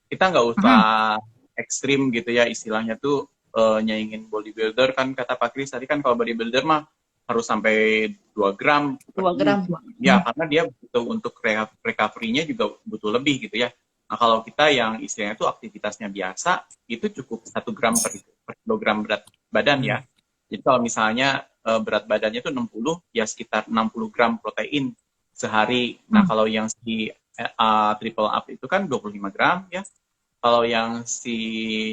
Kita nggak usah mhm, ekstrim gitu ya, istilahnya tuh nyaingin bodybuilder kan kata Pak Kris tadi kan kalau bodybuilder mah harus sampai 2 gram per 2 gram. ya karena dia butuh untuk recovery-nya juga butuh lebih gitu ya. Nah kalau kita yang istilahnya tuh aktivitasnya biasa itu cukup 1 gram per kilogram berat badan ya. Jadi kalau misalnya berat badannya tuh 60 ya sekitar 60 gram protein sehari. Nah kalau yang si triple up itu kan 25 gram ya. Kalau yang si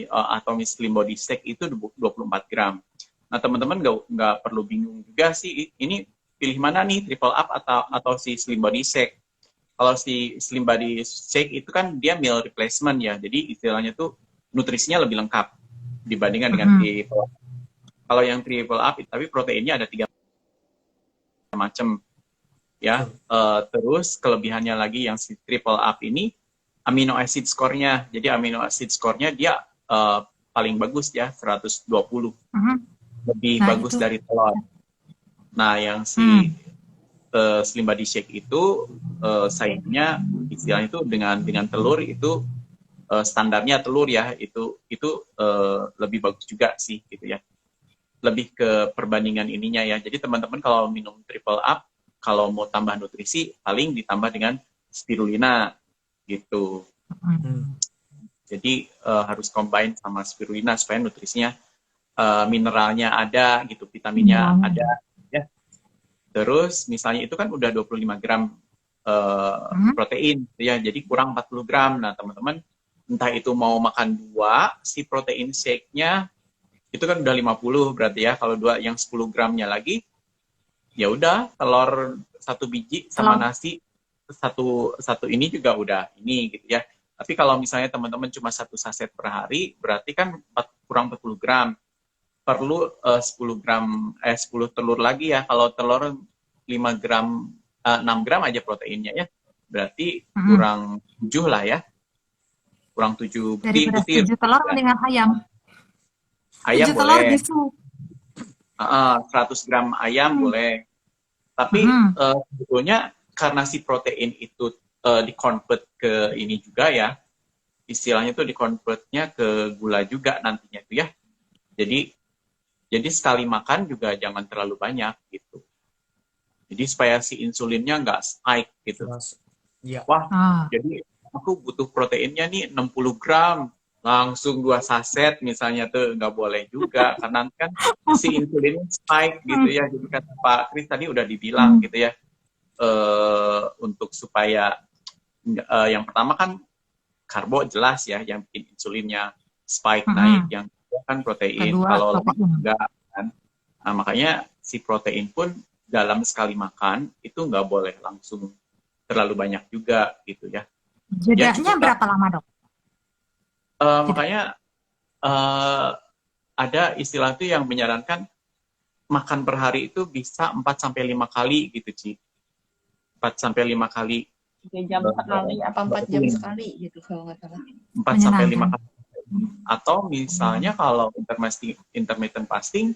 Atomic Slim Body Shake itu 24 gram. Nah, teman-teman nggak perlu bingung juga sih, ini pilih mana nih, triple up atau si Slim Body Shake. Kalau si Slim Body Shake itu kan dia meal replacement ya, jadi istilahnya tuh nutrisinya lebih lengkap dibandingkan dengan triple up. Kalau yang triple up, tapi proteinnya ada 3 macam ya. Terus kelebihannya lagi yang si triple up ini amino acid score-nya. Jadi amino acid score-nya dia paling bagus ya, 120. Lebih Nah, bagus itu. dari telur. Nah, yang si Slim Body Shake itu sayangnya istilahnya itu dengan telur itu standarnya telur ya, itu lebih bagus juga sih gitu ya. Lebih ke perbandingan ininya ya. Jadi teman-teman kalau minum triple up, kalau mau tambah nutrisi paling ditambah dengan spirulina gitu. Jadi harus combine sama spirulina supaya nutrisinya mineralnya ada gitu, vitaminnya ada ya. Terus misalnya itu kan udah 25 gram protein ya, jadi kurang 40 gram. Nah, teman-teman entah itu mau makan 2 si protein shake-nya itu kan udah 50 berarti ya. Kalau 2 yang 10 gramnya lagi ya udah telur 1 biji sama nasi satu ini juga udah ini gitu ya. Tapi kalau misalnya teman-teman cuma 1 saset per hari, berarti kan kurang 40 gram. Perlu 10 telur lagi ya. Kalau telur 5 gram, 6 gram aja proteinnya ya. Berarti kurang 7 lah ya. Kurang 7 Daripada butir. 7 telur dengan ayam. Ayam 7 telur boleh. di sup. 100 gram ayam boleh. Tapi sebetulnya karena si protein itu di-convert ke ini juga ya. Istilahnya tuh di-convertnya ke gula juga nantinya tuh ya. Jadi sekali makan juga jangan terlalu banyak gitu. Jadi supaya si insulinnya nggak spike gitu. Iya. Wah, jadi aku butuh proteinnya nih 60 gram. Langsung 2 saset misalnya tuh nggak boleh juga. Karena kan si insulinnya spike gitu ya. Jadi kata Pak Kris tadi udah dibilang gitu ya. Untuk supaya yang pertama kan karbo jelas ya yang bikin insulinnya spike naik. Yang kan protein. Kedua, Kalau lemak protein. enggak kan. Nah, makanya si protein pun dalam sekali makan itu nggak boleh langsung terlalu banyak juga gitu ya. Jedanya berapa lama, Dok? Makanya ada istilah itu yang menyarankan makan per hari itu bisa 4-5 kali gitu Ci. 4-5 kali. 3 jam sekali apa 4 jam sekali gitu kalau nggak salah. 4-5 kali. Atau misalnya kalau intermittent fasting,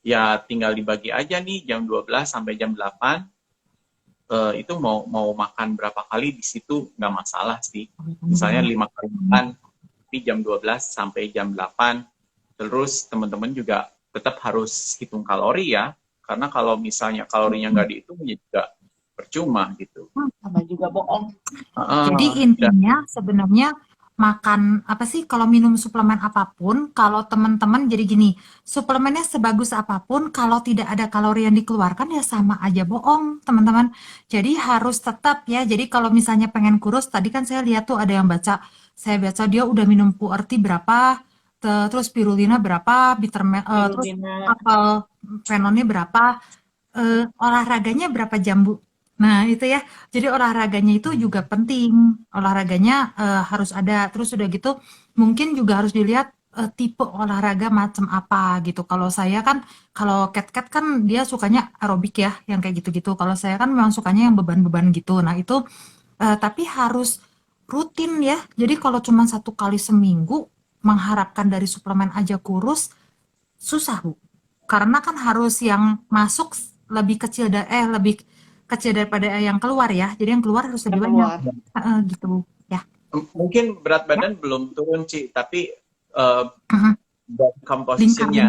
ya tinggal dibagi aja nih jam 12 sampai jam 8, itu mau makan berapa kali di situ nggak masalah sih. Misalnya 5 kali makan, tapi jam 12 sampai jam 8. Terus teman-teman juga tetap harus hitung kalori ya, karena kalau misalnya kalorinya nggak dihitung ya juga percuma gitu. Sama juga bohong. Jadi intinya sebenarnya makan apa sih, kalau minum suplemen apapun, kalau teman-teman jadi gini, suplemennya sebagus apapun kalau tidak ada kalori yang dikeluarkan ya sama aja bohong teman-teman. Jadi harus tetap ya, jadi kalau misalnya pengen kurus, tadi kan saya lihat tuh ada yang saya baca dia udah minum QRT berapa, terus spirulina berapa, terus apel fenonnya berapa, olahraganya berapa jam Bu? Nah, itu ya. Jadi olahraganya itu juga penting. Olahraganya harus ada. Terus udah gitu, mungkin juga harus dilihat tipe olahraga macam apa gitu. Kalau saya kan, kalau cat kan dia sukanya aerobik ya, yang kayak gitu-gitu. Kalau saya kan memang sukanya yang beban-beban gitu. Nah, itu tapi harus rutin ya. Jadi kalau cuma 1 kali seminggu, mengharapkan dari suplemen aja kurus, susah Bu. Karena kan harus yang masuk lebih kecil daripada yang keluar ya. Jadi yang keluar harus lebih banyak. Gitu ya. Mungkin berat badan belum turun Ci, tapi komposisinya.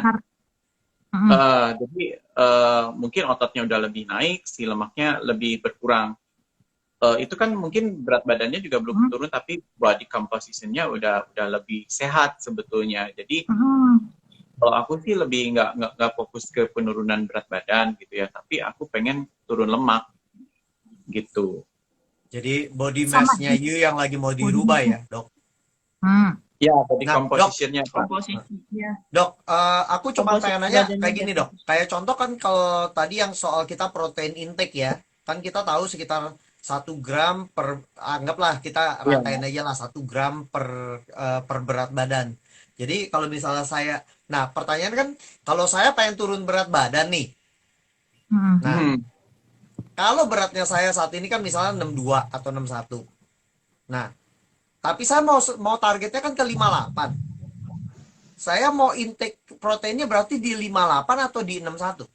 Jadi mungkin ototnya udah lebih naik, si lemaknya lebih berkurang. Itu kan mungkin berat badannya juga belum turun, tapi body composition-nya udah lebih sehat sebetulnya. Jadi kalau aku sih lebih nggak fokus ke penurunan berat badan gitu ya, tapi aku pengen turun lemak gitu. Jadi body mass-nya you yang lagi mau dirubah ya, Dok? Ya, body composition-nya. Dok, aku cuma pengen nanya kayak gini, Dok. Kayak contoh kan kalau tadi yang soal kita protein intake ya, kan kita tahu sekitar 1 gram per, anggaplah kita ratain aja lah 1 gram per berat badan. Jadi kalau misalnya nah pertanyaan kan, kalau saya pengen turun berat badan nih. Hmm. Nah, Hmm. kalau beratnya saya saat ini kan misalnya 62 atau 61. Nah, tapi saya mau targetnya kan ke 58. Saya mau intake proteinnya berarti di 58 atau di 61?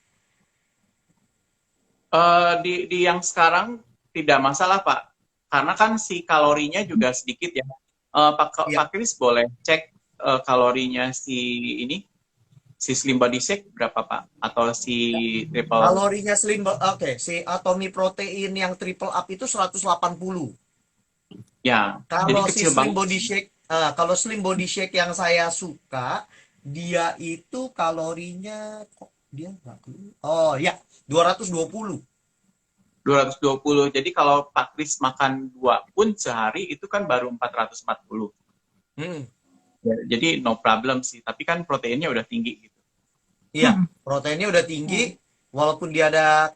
Di yang sekarang tidak masalah Pak, karena kan si kalorinya juga sedikit ya. Pak Iya. Kris boleh cek kalorinya si Slim Body Shake berapa Pak? Atau si triple? Kalorinya oke, si Atomy Protein yang triple up itu 180. Ya, jadi Kalau si kecil Slim banget. Body Shake, kalau Slim Body Shake yang saya suka, dia itu kalorinya kok dia nggak keluar. Oh ya, 220. 220. Jadi kalau Pak Kris makan 2 pun sehari itu kan baru 440. Hmm, Ya, jadi no problem sih, tapi kan proteinnya udah tinggi gitu. iya, Hmm. proteinnya udah tinggi, walaupun dia ada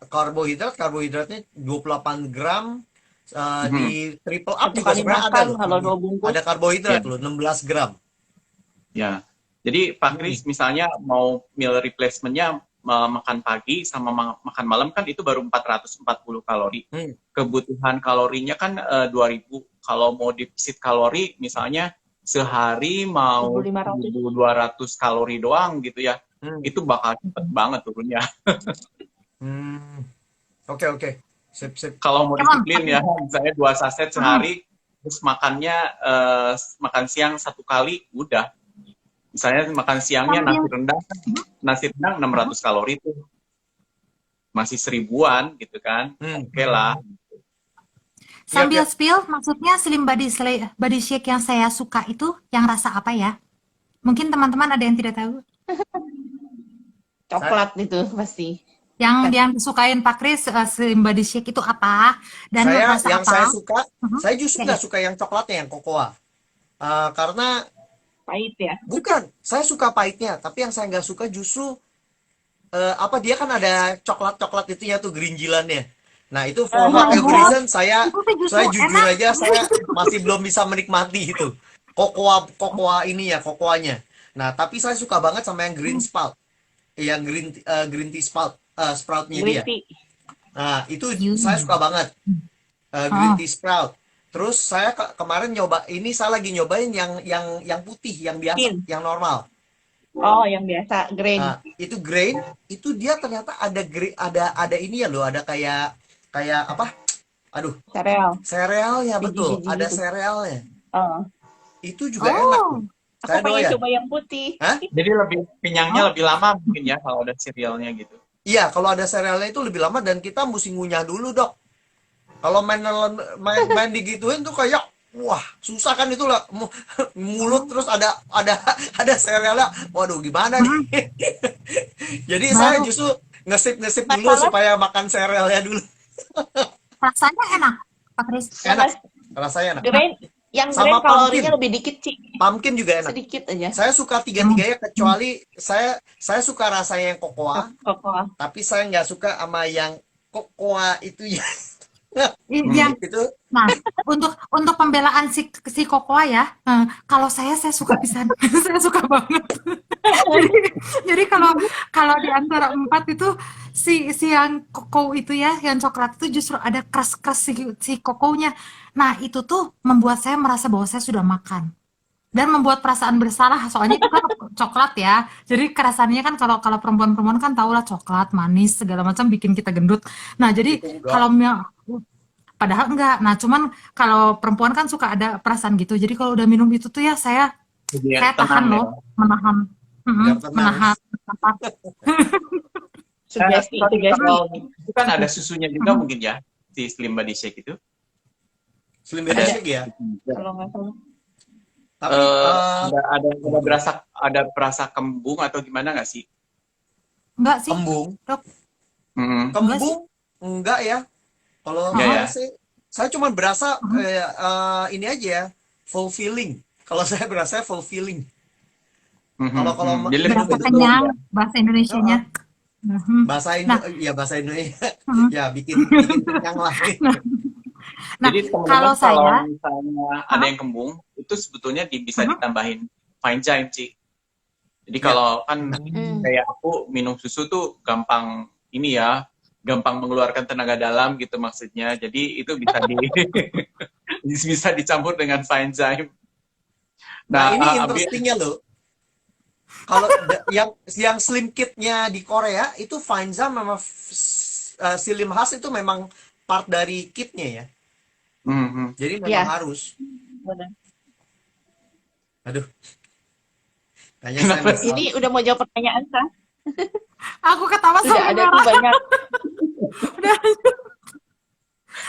karbohidratnya 28 gram. Mhm. Di triple up Satu juga kali sebenarnya ada makan loh. kalau 2 bungkus. Ada karbohidrat Ya. loh, 16 gram. Ya, jadi Pak Kris misalnya mau meal replacement-nya makan pagi sama makan malam kan itu baru 440 kalori. Hmm. Kebutuhan kalorinya kan 2000. Kalau mau defisit kalori misalnya sehari mau 1.500. 1.200 kalori doang gitu ya. Hmm. Itu bakal cepet banget turunnya. Hmm. Oke. Sip. Kalau mau Emang, disiplin ya, misalnya 2 saset sehari, terus makannya makan siang 1 kali, udah. Misalnya makan siangnya nasi rendang 600 kalori tuh. Masih 1000-an gitu kan. Oke lah. sambil Yap. spill, maksudnya Slim Body Shake yang saya suka itu yang rasa apa ya? Mungkin teman-teman ada yang tidak tahu. Coklat itu pasti. Yang disukain Pak Kris, Slim Body Shake itu apa? Dan rasa Yang apa? saya suka, Mhm. saya justru Ya, nggak suka yang coklatnya, yang kokoa. Karena Pahit ya. bukan, saya suka pahitnya, tapi yang saya nggak suka justru dia kan ada coklat itu ya tuh gerinjilannya. Nah itu for whatever reason saya itu tuh justru jujur enak. aja saya masih belum bisa menikmati itu kokoa ini ya, kokoanya. Nah tapi saya suka banget sama yang green spout, yang green tea sproutnya Green dia. tea. Nah itu saya suka banget, green tea sprout. Terus saya kemarin saya lagi nyobain yang putih, yang biasa, Green. yang normal. Oh, yang biasa, grain. Nah, itu grain, itu dia ternyata ada ini ya loh, ada kayak apa? Aduh, Sereal. serealnya betul, Biji-biji ada gitu. serealnya. Oh. Itu juga enak tuh. Aku Saya pengen doyan. coba yang putih. Hah? Jadi kenyangnya lebih lama mungkin ya kalau ada cerealnya gitu. Iya, kalau ada serealnya itu lebih lama dan kita mesti ngunyah dulu, Dok. Kalau main digituin tuh kayak wah, susah kan itu lah, mulut terus ada serealnya. Waduh, gimana nih? Jadi saya justru ngesip dulu Masalah- supaya makan serealnya dulu. Rasanya enak, Pak Kris. Enak, rasanya enak. Grain, yang Sama grain kalorinya pumpkin. lebih dikit sih. Pumpkin juga enak. Sedikit aja. Saya suka tiga-tiganya kecuali saya suka rasanya yang kokoa, Kokoa. tapi saya nggak suka sama yang kokoa itu ya. Yang Itu Nah, untuk pembelaan si Kokoa ya, kalau saya suka pisan, saya suka banget. jadi kalau di antara 4 itu si yang koko itu ya, yang coklat itu justru ada keras-keras si kokonya. Nah, itu tuh membuat saya merasa bahwa saya sudah makan. Dan membuat perasaan bersalah, soalnya itu kan coklat ya. Jadi kerasannya kan kalau perempuan-perempuan kan tahulah coklat, manis, segala macam bikin kita gendut. Nah, jadi kalau padahal enggak. Nah, cuman kalau perempuan kan suka ada perasaan gitu. Jadi kalau udah minum itu tuh ya saya tahan loh, menahan. Menahan apa. Sugesti. Itu kan ada susunya juga mungkin ya, si Slim Body Shake itu. Slim Body Shake ya. Kalau nggak salah. Tapi ada berasa kembung atau gimana nggak sih? Enggak sih. Kembung. Dok. Kembung enggak ya. Kalau sih saya cuma berasa ini aja ya, fulfilling. Kalau saya berasa fulfilling. Kalau berasa kenyang, bahasa Indonesianya. Bahasa Indonesia ya bikin kenyang lah. Nah, jadi kalau misalnya ada yang kembung, itu sebetulnya bisa ditambahin fine zyme, Ci. Jadi Ya. kalau kan Hmm. kayak aku minum susu tuh gampang ini ya, gampang mengeluarkan tenaga dalam gitu maksudnya. Jadi itu bisa bisa dicampur dengan fine zyme. Nah, Nah, ini Abi, interestingnya loh. Kalau yang slim kitnya di Korea itu Finza memang Slim Has itu memang part dari kitnya ya. Jadi memang Ya, harus. benar. Aduh, kayaknya saya kenapa? miss out. Ini udah mau jawab pertanyaan kah? Aku ketawa Sudah sampai ada tuh merah. banyak. Udah.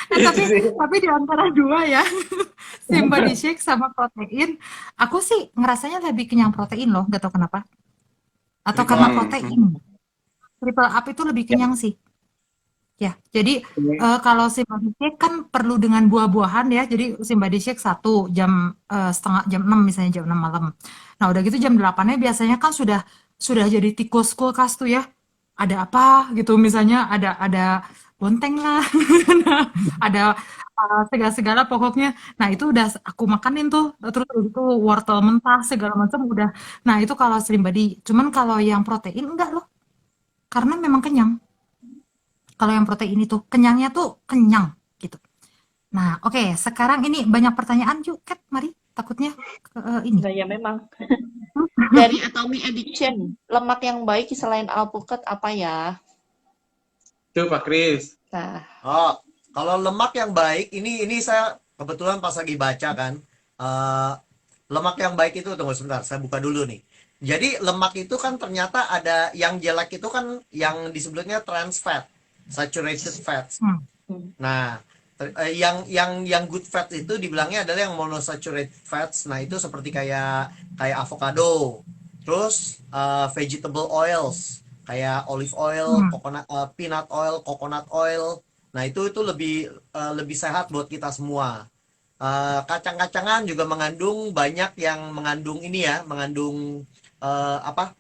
Itu sih. Tapi di antara dua ya, Slim Body Shake sama protein, aku sih ngerasanya lebih kenyang protein loh, gak tau kenapa. Atau Triple karena up. protein. Triple up itu lebih Ya. kenyang sih. Ya, jadi kalau Slim Body Shake kan perlu dengan buah-buahan ya. Jadi Slim Body Shake 1 jam setengah jam 6 misalnya jam 6 malam. Nah, udah gitu jam 8-nya biasanya kan sudah jadi tikus kulkas tuh ya. Ada apa gitu misalnya ada bonteng lah. Ada segala-segala pokoknya. Nah, itu udah aku makanin tuh. Terus itu wortel mentah segala macam udah. Nah, itu kalau Slim Body. Cuman kalau yang protein enggak loh. Karena memang kenyang. Kalau yang protein itu kenyangnya tuh kenyang gitu. Nah, oke, sekarang ini banyak pertanyaan yuk, Kat, mari. Takutnya ini. Nah, ya memang. Dari Atomic Addiction, lemak yang baik selain alpukat apa ya? Tuh Pak Kris. Nah, Oh, kalau lemak yang baik ini saya kebetulan pas lagi baca kan. eh, Lemak yang baik itu tunggu sebentar, saya buka dulu nih. Jadi lemak itu kan ternyata ada yang jelek itu kan yang disebutnya trans fat, saturated fats. Hmm. Nah, yang good fat itu dibilangnya adalah yang monosaturated fats. Nah, itu seperti kayak avocado. Terus vegetable oils kayak olive oil, Hmm. peanut oil, coconut oil. Nah, itu lebih sehat buat kita semua. Kacang-kacangan juga mengandung banyak yang mengandung ini ya, mengandung apa?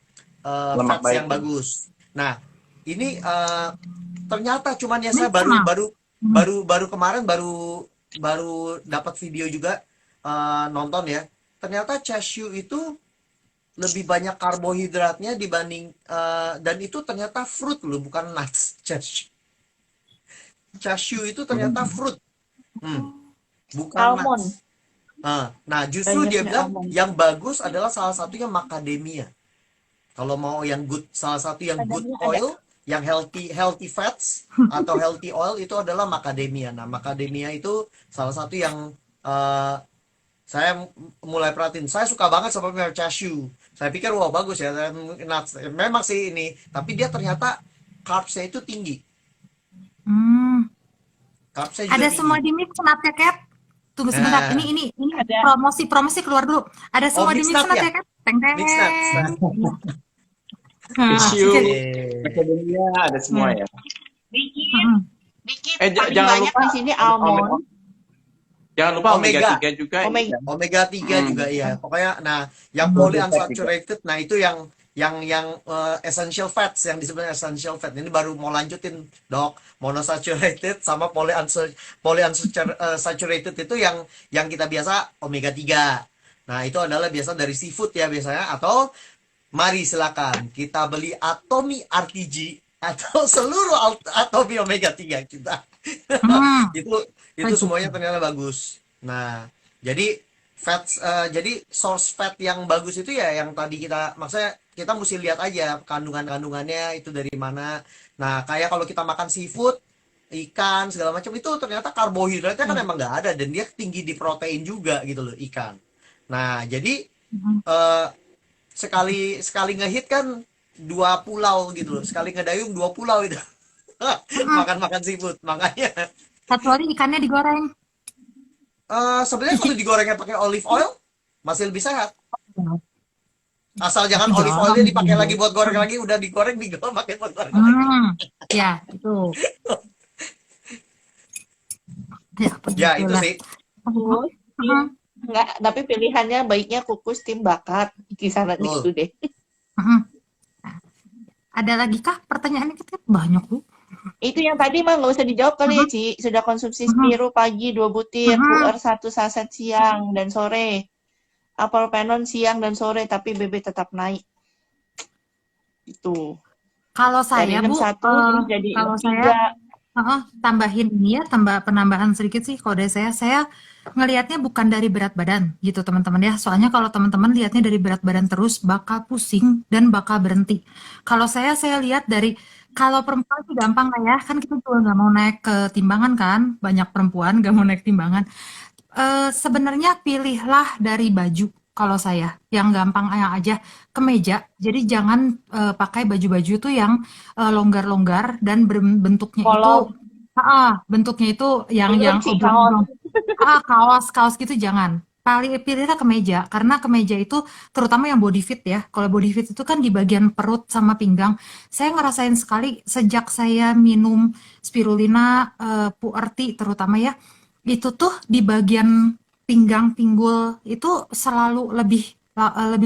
Lemak Fats yang baik. bagus. Nah, ini ternyata cuman ya Ini saya baru sama. baru Hmm. baru kemarin baru dapat video juga nonton ya. Ternyata cashew itu lebih banyak karbohidratnya dibanding dan itu ternyata fruit loh, bukan nuts. Cashew itu ternyata fruit, bukan almond, nuts. Nah, justru dia banyaknya bilang almond. yang bagus adalah salah satunya macadamia. Kalau mau yang good, salah satu yang good Macadamia ada. oil, yang healthy fats atau healthy oil itu adalah macadamia. Nah, macadamia itu salah satu yang saya mulai perhatiin. Saya suka banget sama merek cashew. Saya pikir wah bagus ya, nuts. Memang sih ini, tapi dia ternyata carbs-nya itu tinggi. Hmm. Carbs-nya juga Ada tinggi. semua di mix nut ya, Kat? Tunggu sebentar. Nah, Ini Ada. promosi keluar dulu. Ada oh semua di mixed mix nut nut ya, ya, Kat? Teng teng. mixed nuts. Nah, Cashew, oke. macadamia ada semua ya. Dikit, Hmm. dikit. Jangan Paling banyak lupa di sini almond, jangan lupa omega 3 juga. omega. Ya. Omega 3 juga iya. Pokoknya nah, yang Double fat juga. polyunsaturated, nah itu yang essential fats yang disebut essential fat. Ini baru mau lanjutin, Dok. Monosaturated sama polyunsaturated itu yang kita biasa omega 3. Nah, itu adalah biasa dari seafood ya biasanya atau mari silakan kita beli Atomi RTG atau seluruh Atomi omega 3 kita. Hmm. Itu semuanya ternyata bagus. Nah, jadi jadi source fat yang bagus itu ya yang tadi maksudnya kita mesti lihat aja kandungannya itu dari mana. Nah, kayak kalau kita makan seafood, ikan segala macam itu ternyata karbohidratnya kan emang nggak ada dan dia tinggi di protein juga gitu loh ikan. Nah, jadi sekali ngehit kan 2 pulau gitu loh. Sekali ngedayung 2 pulau itu. Makan seafood. Makanya Satu hari ikannya digoreng. sebenarnya kalau digorengnya pakai olive oil masih lebih sehat. Asal jangan Tapi olive jarang oilnya dipakai dong. lagi buat goreng lagi, udah digoreng pakai buat goreng lagi. Ya, itu. Ya, Ya, itu begitulah. sih. Kukus, enggak, tapi pilihannya baiknya kukus tim bakar. Kisaran Betul. itu deh. Ada lagi kah pertanyaannya? Kita banyak tuh. Itu yang tadi mah nggak usah dijawab kali ya, Ci. Sudah konsumsi Spiru pagi 2 butir, puer 1 saset siang dan sore. Alprazolam siang dan sore, tapi BB tetap naik. Itu. Kalau Dari saya, Bu, 61 terus jadi kalau saya 63. tambahin ini ya, penambahan sedikit sih kalau dari saya ngelihatnya bukan dari berat badan gitu teman-teman ya. Soalnya kalau teman-teman lihatnya dari berat badan terus bakal pusing dan bakal berhenti. Kalau saya lihat dari kalau perempuan sih gampang lah ya, kan kita juga nggak mau naik ke timbangan kan, banyak perempuan nggak mau naik timbangan. Sebenarnya pilihlah dari baju kalau saya, yang gampang aja, kemeja. Jadi jangan pakai baju-baju tuh yang longgar-longgar dan bentuknya itu Kolom. bentuknya itu yang Lucu, kaos. oblong-oblong. Kaos-kaos gitu jangan. Pilihlah kemeja, karena kemeja itu terutama yang body fit ya. Kalau body fit itu kan di bagian perut sama pinggang. Saya ngerasain sekali sejak saya minum spirulina, puerti terutama ya, itu tuh di bagian pinggang pinggul itu selalu lebih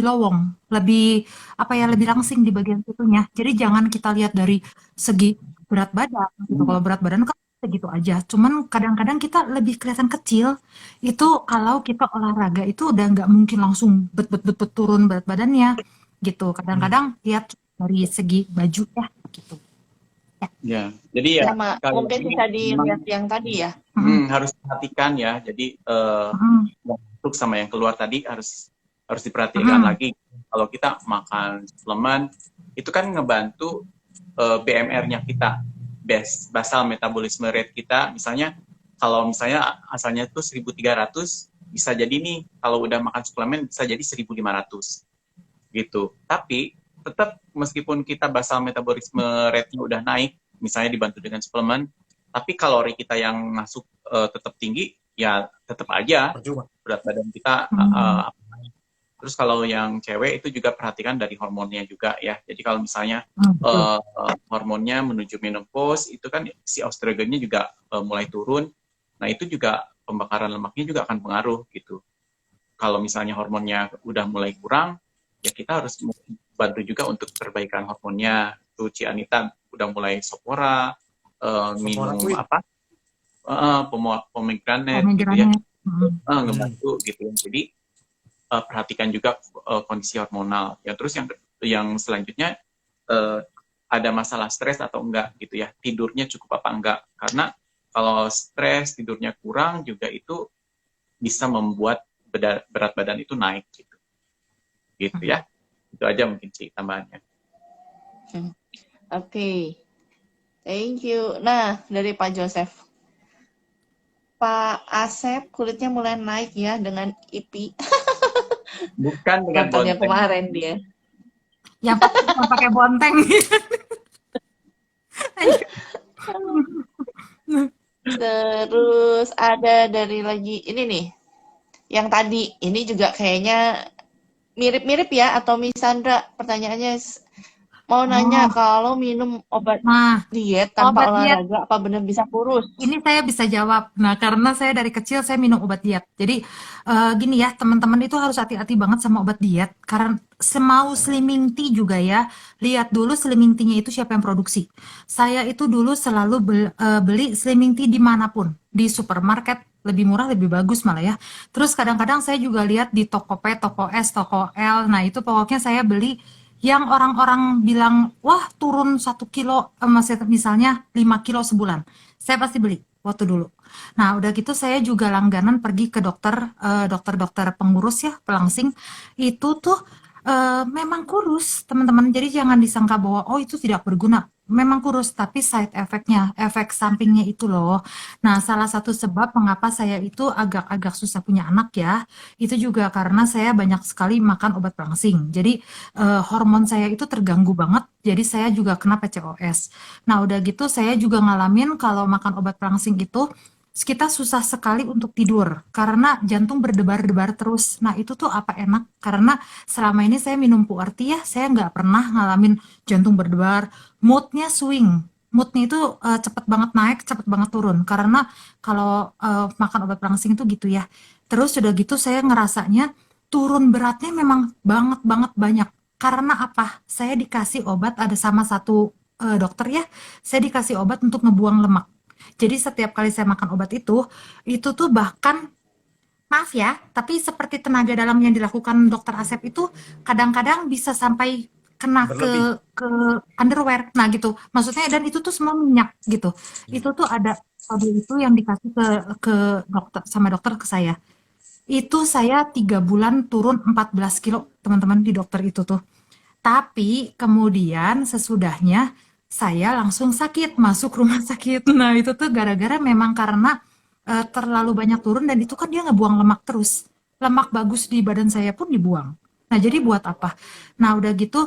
lowong, lebih apa ya, lebih langsing di bagian situnya. Jadi jangan kita lihat dari segi berat badan gitu. Kalau berat badan kan segitu aja. Cuman kadang-kadang kita lebih kelihatan kecil itu kalau kita olahraga itu udah nggak mungkin langsung bet turun berat badannya gitu. Kadang-kadang lihat dari segi baju ya gitu. Ya, jadi ya Sama, kalau mungkin ini bisa memang dilihat yang tadi ya. harus diperhatikan ya. Jadi yang masuk sama yang keluar tadi harus diperhatikan lagi. Kalau kita makan suplemen itu kan ngebantu BMR-nya kita, basal metabolisme rate kita. Misalnya kalau misalnya asalnya itu 1.300, bisa jadi nih kalau udah makan suplemen bisa jadi 1.500 gitu. Tapi tetap meskipun kita basal metabolisme rate-nya udah naik, misalnya dibantu dengan suplemen, tapi kalori kita yang masuk tetap tinggi, ya tetap aja Percuma. berat badan kita. Terus kalau yang cewek itu juga perhatikan dari hormonnya juga ya. Jadi kalau misalnya hormonnya menuju menopause, itu kan si estrogennya juga mulai turun. Nah itu juga pembakaran lemaknya juga akan pengaruh gitu. Kalau misalnya hormonnya udah mulai kurang, ya kita harus bantu juga untuk perbaikan hormonnya. Tuh Ci Anita udah mulai sopora, minum queen. pomegranate gitu ya, ngebantu gitu. Jadi perhatikan juga kondisi hormonal. Ya terus yang selanjutnya ada masalah stres atau enggak gitu ya, tidurnya cukup apa enggak, karena kalau stres tidurnya kurang juga itu bisa membuat berat badan itu naik gitu ya. Itu aja mungkin sih tambahannya. Oke. Thank you. Nah, dari Pak Joseph. Pak Asep kulitnya mulai naik ya dengan IPI. Bukan dengan Contohnya bonteng. kemarin dia. Yang pakai bonteng. Terus ada dari lagi ini nih. Yang tadi ini juga kayaknya mirip-mirip ya, atau Miss Sandra pertanyaannya mau nanya kalau minum obat diet tanpa olahraga apa benar bisa kurus? Ini saya bisa jawab. Nah, karena saya dari kecil saya minum obat diet. Jadi gini ya, teman-teman itu harus hati-hati banget sama obat diet. Karena semau Slimming Tea juga ya, lihat dulu Slimming Tea-nya itu siapa yang produksi. Saya itu dulu selalu beli Slimming Tea dimanapun, di supermarket, lebih murah, lebih bagus malah ya. Terus kadang-kadang saya juga lihat di toko P, toko S, toko L. Nah, itu pokoknya saya beli yang orang-orang bilang, wah turun 1 kilo, misalnya 5 kilo sebulan. Saya pasti beli waktu dulu. Nah, udah gitu saya juga langganan pergi ke dokter pengurus ya, pelangsing. Itu tuh memang kurus, teman-teman. Jadi jangan disangka bahwa, oh itu tidak berguna. Memang kurus, tapi side effect-nya, efek sampingnya itu loh. Nah, salah satu sebab mengapa saya itu agak-agak susah punya anak ya, itu juga karena saya banyak sekali makan obat perangsing. Jadi hormon saya itu terganggu banget, jadi saya juga kena PCOS. Nah, udah gitu saya juga ngalamin kalau makan obat perangsing itu kita susah sekali untuk tidur karena jantung berdebar-debar terus. Nah, itu tuh apa enak, karena selama ini saya minum puerti ya, saya nggak pernah ngalamin jantung berdebar, moodnya swing. Moodnya itu cepet banget naik, cepet banget turun. Karena kalau makan obat perangsing itu gitu ya. Terus udah gitu saya ngerasanya turun beratnya memang banget banyak. Karena apa? Saya dikasih obat, ada sama satu dokter ya, saya dikasih obat untuk ngebuang lemak. Jadi setiap kali saya makan obat itu tuh bahkan maaf ya, tapi seperti tenaga dalam yang dilakukan Dokter Asep itu kadang-kadang bisa sampai kena Berlebih. ke underwear. Nah gitu. Maksudnya dan itu tuh semua minyak gitu. Hmm. Itu tuh ada kode itu yang dikasih ke dokter sama dokter ke saya. Itu saya 3 bulan turun 14 kilo teman-teman di dokter itu tuh. Tapi kemudian sesudahnya saya langsung sakit, masuk rumah sakit. Nah, itu tuh gara-gara memang karena terlalu banyak turun dan itu kan dia ngebuang lemak terus. Lemak bagus di badan saya pun dibuang. Nah, jadi buat apa? Nah, udah gitu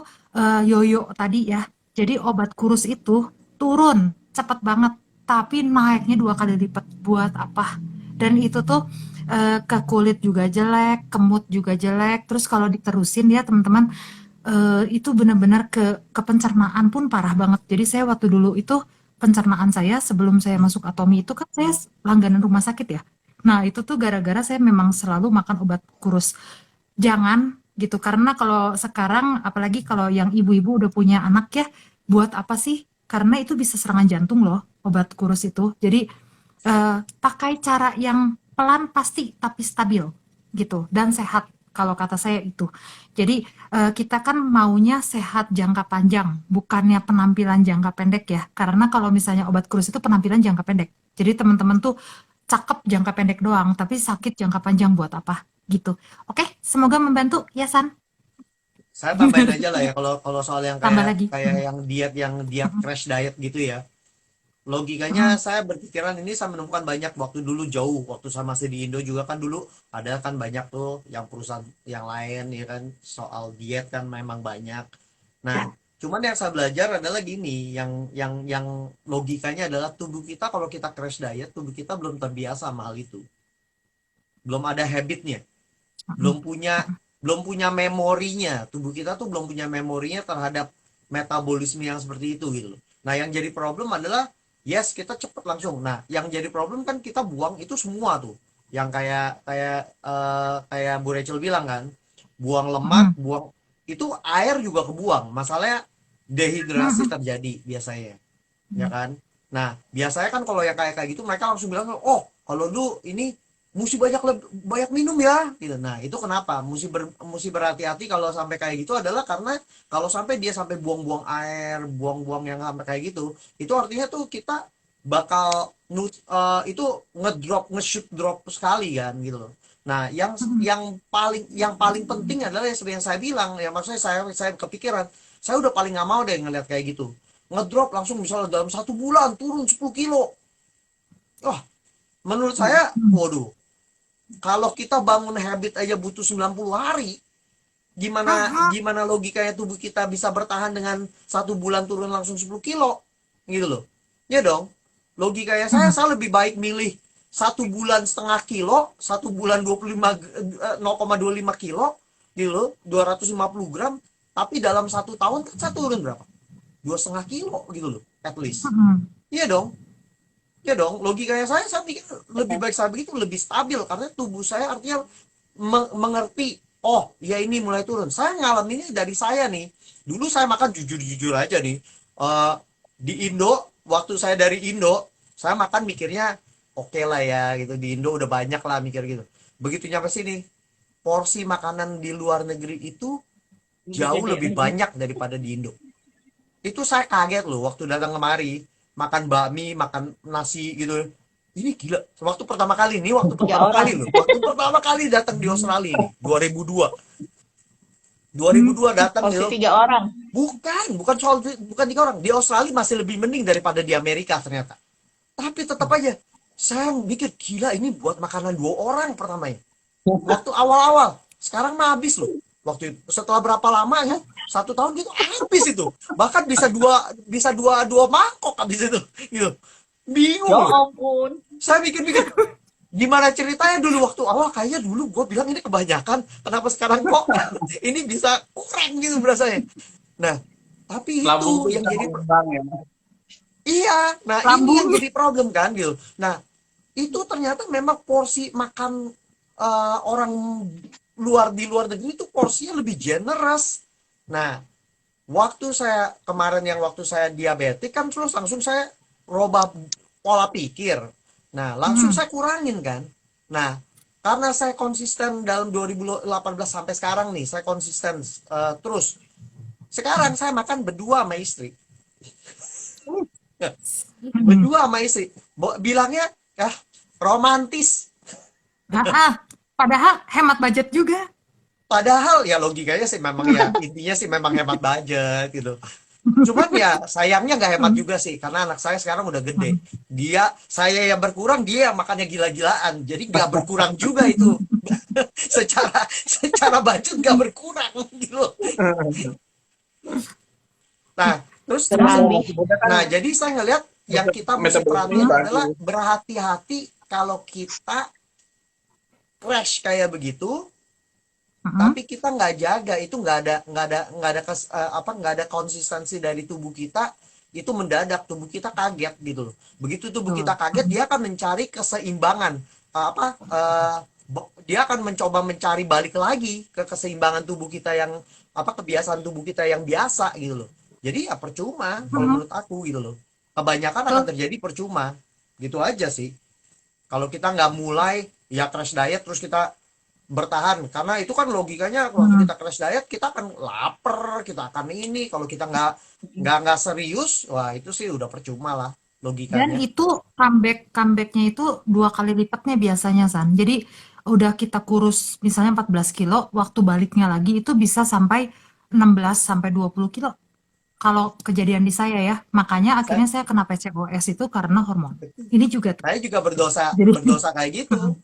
yoyo tadi ya. Jadi obat kurus itu turun cepet banget, tapi naiknya 2 kali lipat. Buat apa? Dan itu tuh ke kulit juga jelek, ke mood juga jelek. Terus kalau diterusin ya teman-teman, itu benar-benar ke pencernaan pun parah banget. Jadi saya waktu dulu itu pencernaan saya sebelum saya masuk Atomi itu kan saya langganan rumah sakit ya. Nah itu tuh gara-gara saya memang selalu makan obat kurus. Jangan gitu karena kalau sekarang apalagi kalau yang ibu-ibu udah punya anak ya, buat apa sih? Karena itu bisa serangan jantung loh obat kurus itu. Jadi pakai cara yang pelan pasti tapi stabil gitu dan sehat kalau kata saya itu. Jadi kita kan maunya sehat jangka panjang, bukannya penampilan jangka pendek ya. Karena kalau misalnya obat kurus itu penampilan jangka pendek. Jadi teman-teman tuh cakep jangka pendek doang, tapi sakit jangka panjang buat apa gitu. Oke, semoga membantu ya San. Saya tambahin aja lah ya, kalau kalau soal yang Tambah kayak lagi. kayak yang diet Mm, crash diet gitu ya. Logikanya mm, saya berpikiran ini saya menemukan banyak waktu dulu jauh, waktu saya masih di Indo juga kan dulu ada kan banyak tuh yang perusahaan yang lain ya kan soal diet kan memang banyak. Nah, cuman yang saya belajar adalah gini, yang logikanya adalah tubuh kita kalau kita crash diet, tubuh kita belum terbiasa sama hal itu. Belum ada habitnya, mm, belum punya belum punya memorinya. Tubuh kita tuh belum punya memorinya terhadap metabolisme yang seperti itu gitu loh. Nah, yang jadi problem adalah yes, kita cepet langsung. Nah, yang jadi problem kan kita buang itu semua tuh. Yang kayak kayak kayak Bu Rachel bilang kan, buang lemak, mm, buang itu air juga kebuang. Masalahnya mm, dehidrasi mm, terjadi biasanya, ya mm. kan? Nah, biasanya kan kalau yang kayak kayak gitu mereka langsung bilang, "Oh, kalau lu ini mesti banyak banyak minum ya." Gitu. Nah, itu kenapa? Mesti berhati-hati kalau sampai kayak gitu adalah karena kalau sampai dia sampai buang-buang air, buang-buang yang sampai kayak gitu, itu artinya tuh kita bakal itu nge-shoot drop sekali kan gitu loh. Nah, yang paling penting adalah yang seperti yang saya bilang, ya maksudnya saya kepikiran, saya udah paling nggak mau deh ngeliat kayak gitu ngedrop langsung misalnya dalam 1 bulan turun 10 kilo. Wah, menurut saya, waduh, kalau kita bangun habit aja butuh 90 hari, gimana gimana logikanya tubuh kita bisa bertahan dengan 1 bulan turun langsung 10 kilo? Gitu loh. Ya dong. Logikanya saya lebih baik milih 1 bulan setengah kilo, 1 bulan 0,25 kilo, gitu loh, 250 gram, tapi dalam 1 tahun kan saya turun berapa? 2,5 kilo gitu loh, at least. Iya dong, ya dong. Logikanya saya pikir lebih baik saya begitu, lebih stabil karena tubuh saya artinya mengerti. Oh, ya ini mulai turun. Saya ngalaminnya dari saya nih. Dulu saya makan jujur-jujur aja nih. Eh, di Indo, waktu saya dari Indo, saya makan mikirnya oke lah ya gitu. Di Indo udah banyak lah mikir gitu. Begitu nyampe sini, porsi makanan di luar negeri itu jauh lebih banyak daripada di Indo. Itu saya kaget loh waktu datang kemari, makan bakmi, makan nasi gitu. Ini gila. Waktu Tiga pertama orang. kali loh. Waktu pertama kali datang di Australia ini, 2002. 2002 datang Porsi gitu. 3 orang. Bukan soal bukan 3 orang. Di Australia masih lebih mending daripada di Amerika ternyata. Tapi tetap aja saya mikir gila ini buat makanan 2 orang pertamanya. Waktu awal-awal, sekarang mah habis loh. Waktu itu setelah berapa lama ya, 1 tahun gitu habis itu, bahkan bisa dua mangkok habis itu gitu. Ya Bingung loh, ampun. saya mikir-mikir gimana ceritanya dulu waktu awal, kayaknya dulu gue bilang ini kebanyakan, kenapa sekarang kok ini bisa kurang gitu berasanya. Nah, tapi itu Lambung tuh yang bisa jadi mengembang ya. iya, nah ini yang Lambung. jadi problem kan gitu. Nah, itu ternyata memang porsi makan orang di luar negeri itu porsinya lebih generous. Nah, waktu saya diabetik kan terus langsung saya robah pola pikir. Nah, langsung saya kurangin kan. Nah, karena saya konsisten dalam 2018 sampai sekarang nih, saya konsisten terus. Sekarang saya makan berdua sama istri. Berdua sama istri. Bilangnya romantis. Padahal hemat budget juga. Padahal ya logikanya sih memang ya intinya sih memang hemat budget gitu. Cuman ya sayangnya nggak hemat juga sih karena anak saya sekarang udah gede. Saya yang berkurang, dia yang makannya gila-gilaan. Jadi nggak berkurang juga itu. secara budget nggak berkurang gitu. Nah, terus jadi saya ngelihat yang kita mesti perhatiin adalah berhati-hati kalau kita crash kayak begitu. Tapi kita nggak jaga, itu nggak ada konsistensi dari tubuh kita, itu mendadak tubuh kita kaget gitu loh. Begitu tubuh kita kaget, dia akan mencari keseimbangan, dia akan mencoba mencari balik lagi ke keseimbangan tubuh kita yang kebiasaan tubuh kita yang biasa gitu loh. Jadi ya percuma kalau menurut aku gitu loh. Kebanyakan akan terjadi percuma, gitu aja sih. Kalau kita nggak mulai ya crash diet terus kita bertahan, karena itu kan logikanya waktu kita crash diet kita akan lapar, kita akan ini, kalau kita nggak serius, wah itu sih udah percuma lah logikanya. Dan itu comebacknya itu 2 kali lipatnya biasanya, San. Jadi udah kita kurus misalnya 14 kilo, waktu baliknya lagi itu bisa sampai 16 sampai 20 kilo. Kalau kejadian di saya ya, makanya akhirnya saya kena PCOS itu karena hormon. Ini juga tuh. Saya juga berdosa kayak gitu.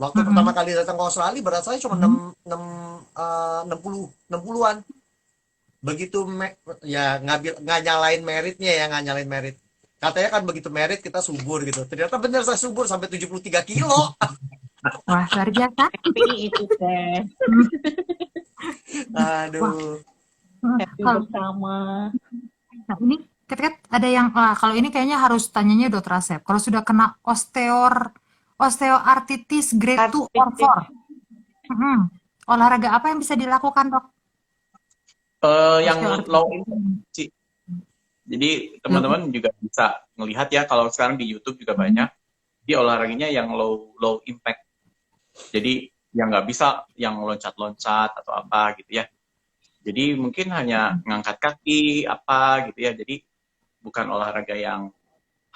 Waktu pertama kali datang ke Australia berat saya cuma 60-an. Begitu ya nggak nyalain meritnya ya, nggak nyalain merit. Katanya kan begitu merit kita subur gitu. Ternyata benar saya subur sampai 73 kilo. Wah, luar biasa. Tapi itu teh. Aduh. Happy bersama. Nah, ini ketika ada yang kalau ini kayaknya harus tanyanya dokter Asep. Kalau sudah kena osteoartritis grade 2 or 4. Olahraga apa yang bisa dilakukan, Dok? Yang low impact sih. Jadi teman-teman juga bisa ngelihat ya, kalau sekarang di YouTube juga banyak dia olahraganya yang low impact. Jadi yang nggak bisa yang loncat-loncat atau apa gitu ya. Jadi mungkin hanya ngangkat kaki apa gitu ya. Jadi bukan olahraga yang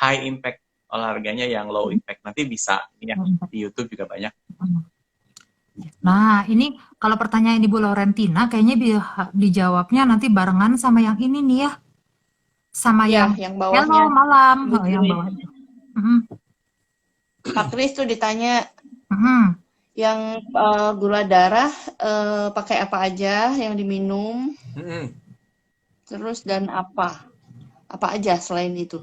high impact, olahraganya yang low impact. Nanti bisa ya, di YouTube juga banyak. Nah, ini kalau pertanyaan Ibu Laurentina kayaknya dijawabnya nanti barengan sama yang ini nih ya. Sama Ya, yang bawahnya. hello malam, yang bawahnya. Pak Kris tuh ditanya yang gula darah pakai apa aja yang diminum, terus dan apa aja selain itu?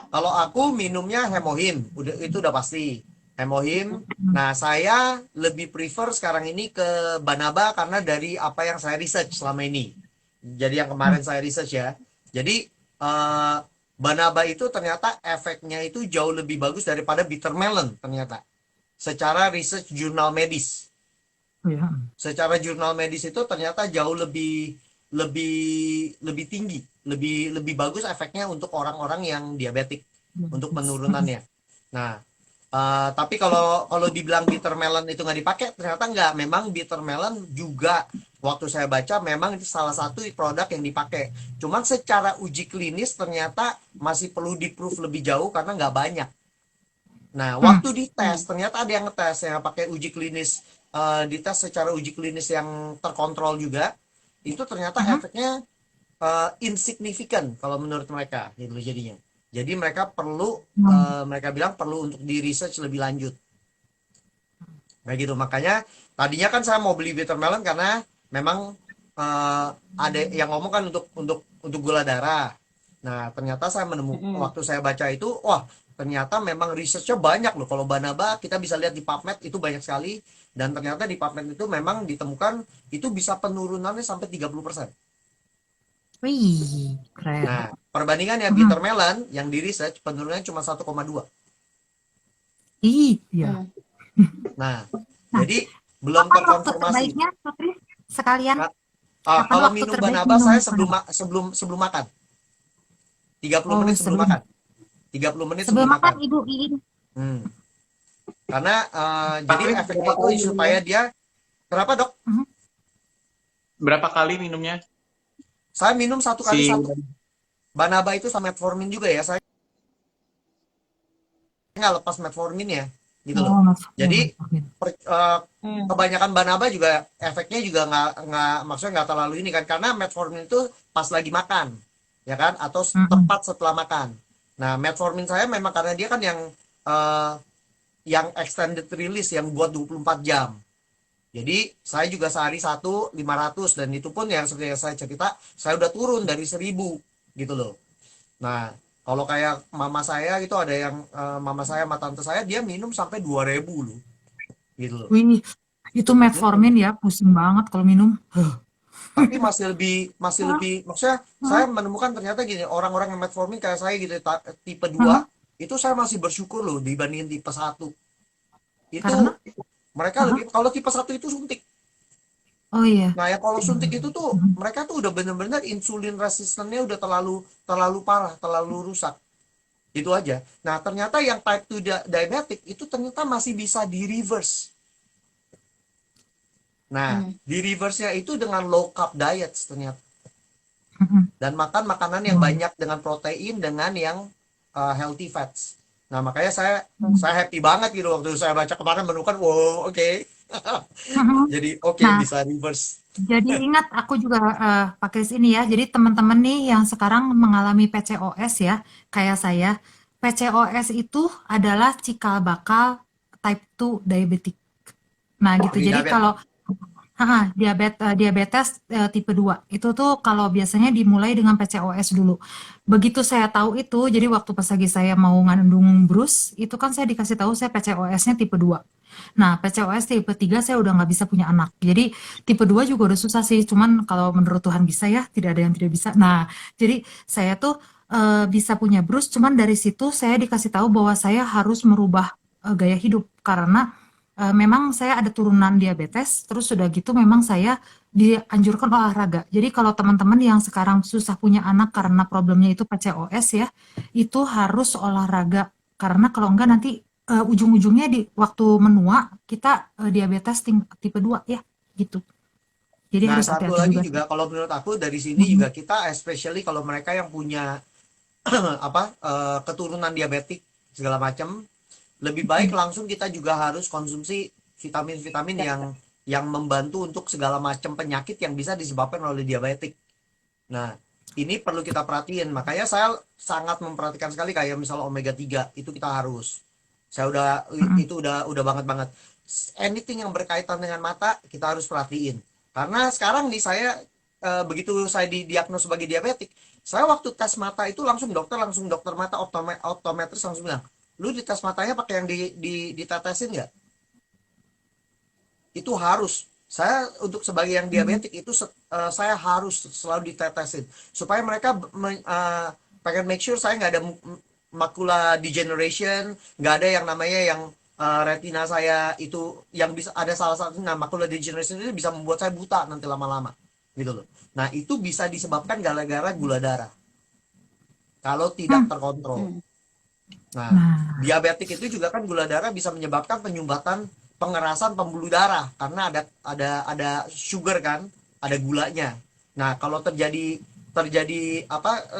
Kalau aku minumnya hemohim, itu udah pasti hemohim. Nah, saya lebih prefer sekarang ini ke Banaba karena dari apa yang saya research selama ini. Jadi yang kemarin saya research ya. Jadi Banaba itu ternyata efeknya itu jauh lebih bagus daripada bitter melon ternyata. Secara research jurnal medis. Secara jurnal medis itu ternyata jauh lebih tinggi, lebih bagus efeknya untuk orang-orang yang diabetik untuk penurunannya. Nah, tapi kalau dibilang bitter melon itu nggak dipakai, ternyata nggak. Memang bitter melon juga waktu saya baca memang itu salah satu produk yang dipakai. Cuman secara uji klinis ternyata masih perlu di-proof lebih jauh karena nggak banyak. Nah, waktu dites ternyata ada yang ngetes yang pakai uji klinis, dites secara uji klinis yang terkontrol juga. Itu ternyata efeknya insignifikan kalau menurut mereka gitu jadinya. Jadi mereka perlu mereka bilang perlu untuk di research lebih lanjut. Kayak gitu. Makanya tadinya kan saya mau beli bitter melon karena memang ada yang ngomong kan untuk gula darah. Nah, ternyata saya menemukan waktu saya baca itu, wah, ternyata memang research-nya banyak loh. Kalau Banaba kita bisa lihat di PubMed itu banyak sekali, dan ternyata di PubMed itu memang ditemukan itu bisa penurunannya sampai 30%. Wih, keren. Nah, perbandingannya bitter melon yang di research penurunannya cuma 1,2. Iya. Nah, jadi belum terkonfirmasi. Baiknya, Putri, sekalian. Kalau minum Banaba saya sebelum makan. 30 menit sebelum makan. 30 menit sebelum makan. Ibu Iin. Karena jadi efeknya itu supaya dia, kenapa dok? Berapa kali minumnya? Saya minum 1 kali Si 1. Banaba itu sama metformin juga ya. Saya nggak lepas metformin ya, gitu loh. Oh, Jadi metformin. kebanyakan banaba juga efeknya juga nggak maksudnya nggak terlalu ini kan, karena metformin itu pas lagi makan, ya kan, atau tepat setelah makan. Nah, metformin saya memang karena dia kan yang extended release yang buat 24 jam. Jadi saya juga sehari 500, dan itu pun yang seperti yang saya cerita, saya udah turun dari 1000 gitu loh. Nah, kalau kayak mama saya gitu, ada yang mama saya sama tante saya dia minum sampai 2000 loh, gitu loh. Wih, itu metformin ya, pusing banget kalau minum. Tapi masih lebih maksudnya saya menemukan ternyata gini, orang-orang yang metformin kayak saya gitu tipe 2 itu saya masih bersyukur loh dibandingin tipe 1. Itu Karena, mereka lebih, kalau tipe 1 itu suntik. oh iya, Nah, ya kalau suntik itu tuh mereka tuh udah bener-bener insulin resistennya udah terlalu parah, terlalu rusak. Itu aja. Nah, ternyata yang type 2 diabetic itu ternyata masih bisa di reverse. Nah, di reverse-nya itu dengan low carb diet ternyata. Dan makan makanan yang banyak dengan protein, dengan yang healthy fats. Nah, makanya saya happy banget gitu waktu saya baca kemarin menemukan, wow, oke. Jadi Nah, bisa reverse. jadi ingat aku juga Pak Kris ini ya. Jadi teman-teman nih yang sekarang mengalami PCOS ya, kayak saya. PCOS itu adalah cikal bakal type 2 diabetic. Nah, gitu. Jadi Pre-diabetes. kalau diabetes tipe 2 itu tuh kalau biasanya dimulai dengan PCOS dulu. Begitu saya tahu itu, jadi waktu pas lagi saya mau ngandung Bruce, itu kan saya dikasih tahu saya PCOS-nya tipe 2. Nah, PCOS tipe 3 saya udah nggak bisa punya anak. Jadi tipe 2 juga udah susah sih, cuman kalau menurut Tuhan bisa ya, tidak ada yang tidak bisa. Nah, jadi saya tuh bisa punya Bruce, cuman dari situ saya dikasih tahu bahwa saya harus merubah gaya hidup karena memang saya ada turunan diabetes, terus sudah gitu memang saya dianjurkan olahraga. Jadi kalau teman-teman yang sekarang susah punya anak karena problemnya itu PCOS ya, itu harus olahraga. Karena kalau enggak nanti ujung-ujungnya di waktu menua kita diabetes tipe 2 ya, gitu. Jadi Nah, harus satu hati-hati lagi juga juga sih. kalau menurut aku dari sini juga kita, especially kalau mereka yang punya keturunan diabetik segala macam, lebih baik langsung kita juga harus konsumsi vitamin-vitamin yang membantu untuk segala macam penyakit yang bisa disebabkan oleh diabetik. Nah, ini perlu kita perhatiin. Makanya saya sangat memperhatikan sekali kayak misalnya omega 3 itu kita harus. Saya udah banget banget. Anything yang berkaitan dengan mata kita harus perhatiin. Karena sekarang nih saya begitu saya didiagnos sebagai diabetik, saya waktu tes mata itu langsung dokter mata optometris langsung bilang, "Lu di tes matanya pakai yang ditetesin nggak?" Itu harus. Saya untuk sebagai yang diabetik itu saya harus selalu ditetesin supaya mereka pengen make sure saya nggak ada macula degeneration, nggak ada yang namanya yang retina saya itu yang bisa ada salah satu, nah macula degeneration itu bisa membuat saya buta nanti lama-lama gitu loh. Nah, itu bisa disebabkan gara-gara gula darah kalau tidak terkontrol. Nah, Nah, diabetik itu juga kan gula darah bisa menyebabkan penyumbatan pengerasan pembuluh darah karena ada sugar kan, ada gulanya. Nah, kalau terjadi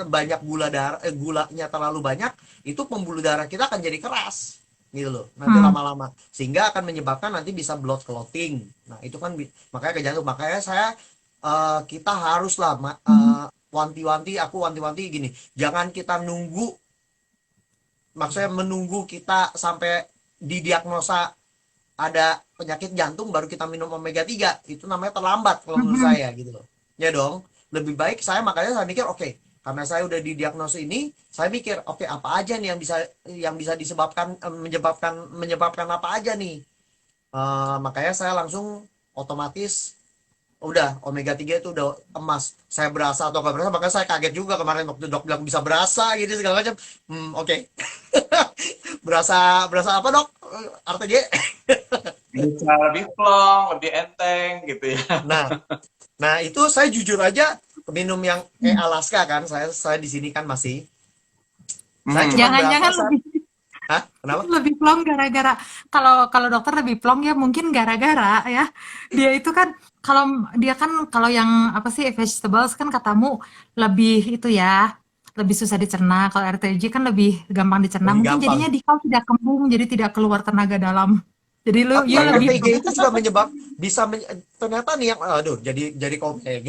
banyak gulanya terlalu banyak, itu pembuluh darah kita akan jadi keras gitu loh nanti lama-lama, sehingga akan menyebabkan nanti bisa blood clotting. Nah, itu kan makanya ke jantung. Makanya kita haruslah wanti-wanti gini, jangan kita menunggu kita sampai didiagnosa ada penyakit jantung baru kita minum omega 3. Itu namanya terlambat kalau menurut saya gitu loh. Ya dong, lebih baik makanya saya mikir oke, karena saya udah didiagnosa ini, saya mikir oke, apa aja nih yang bisa disebabkan menyebabkan apa aja nih. Makanya saya langsung otomatis udah omega 3 itu udah emas. Saya berasa atau nggak berasa, makanya saya kaget juga kemarin waktu dok bilang bisa berasa gitu segala macam. Oke. berasa apa dok? RTG? bisa lebih plong, lebih enteng gitu ya. Nah itu saya jujur aja minum yang Alaska kan, saya di sini kan masih. Saya cuma jangan-jangan berasa lebih Hah? Kenapa? Lebih plong gara-gara, kalau kalau dokter lebih plong ya mungkin gara-gara ya dia itu kan, kalau dia kan, kalau yang apa sih vegetables kan katamu lebih itu ya, lebih susah dicerna. Kalau RTG kan lebih gampang dicerna, Lebih mungkin gampang. jadinya di kau tidak kembung, jadi tidak keluar tenaga dalam, jadi lu Tapi you yang lebih RTG itu juga ternyata nih yang aduh jadi komplain.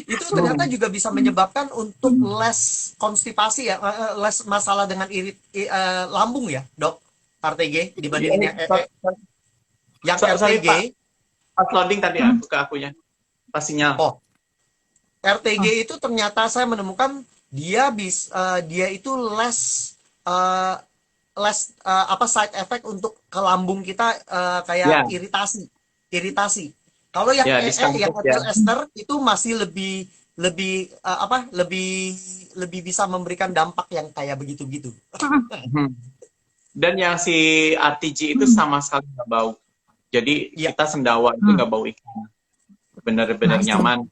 Itu ternyata juga bisa menyebabkan untuk less konstipasi ya, less masalah dengan lambung ya, Dok. RTG dibandingin yang Sorry RTG. Pak, pas loading tadi aku ke akunya, pas sinyal. Oh, RTG itu ternyata saya menemukan dia itu less eh, apa side effect untuk ke lambung kita, kayak Ya, iritasi. Kalau yang ya yang discomfort ya. ethyl ester itu masih lebih lebih apa lebih bisa memberikan dampak yang kayak begitu-gitu. Hmm. Dan yang si RTG itu sama sekali nggak bau. Jadi Iya, kita sendawa itu nggak bau ikan, bener-bener nice. nyaman.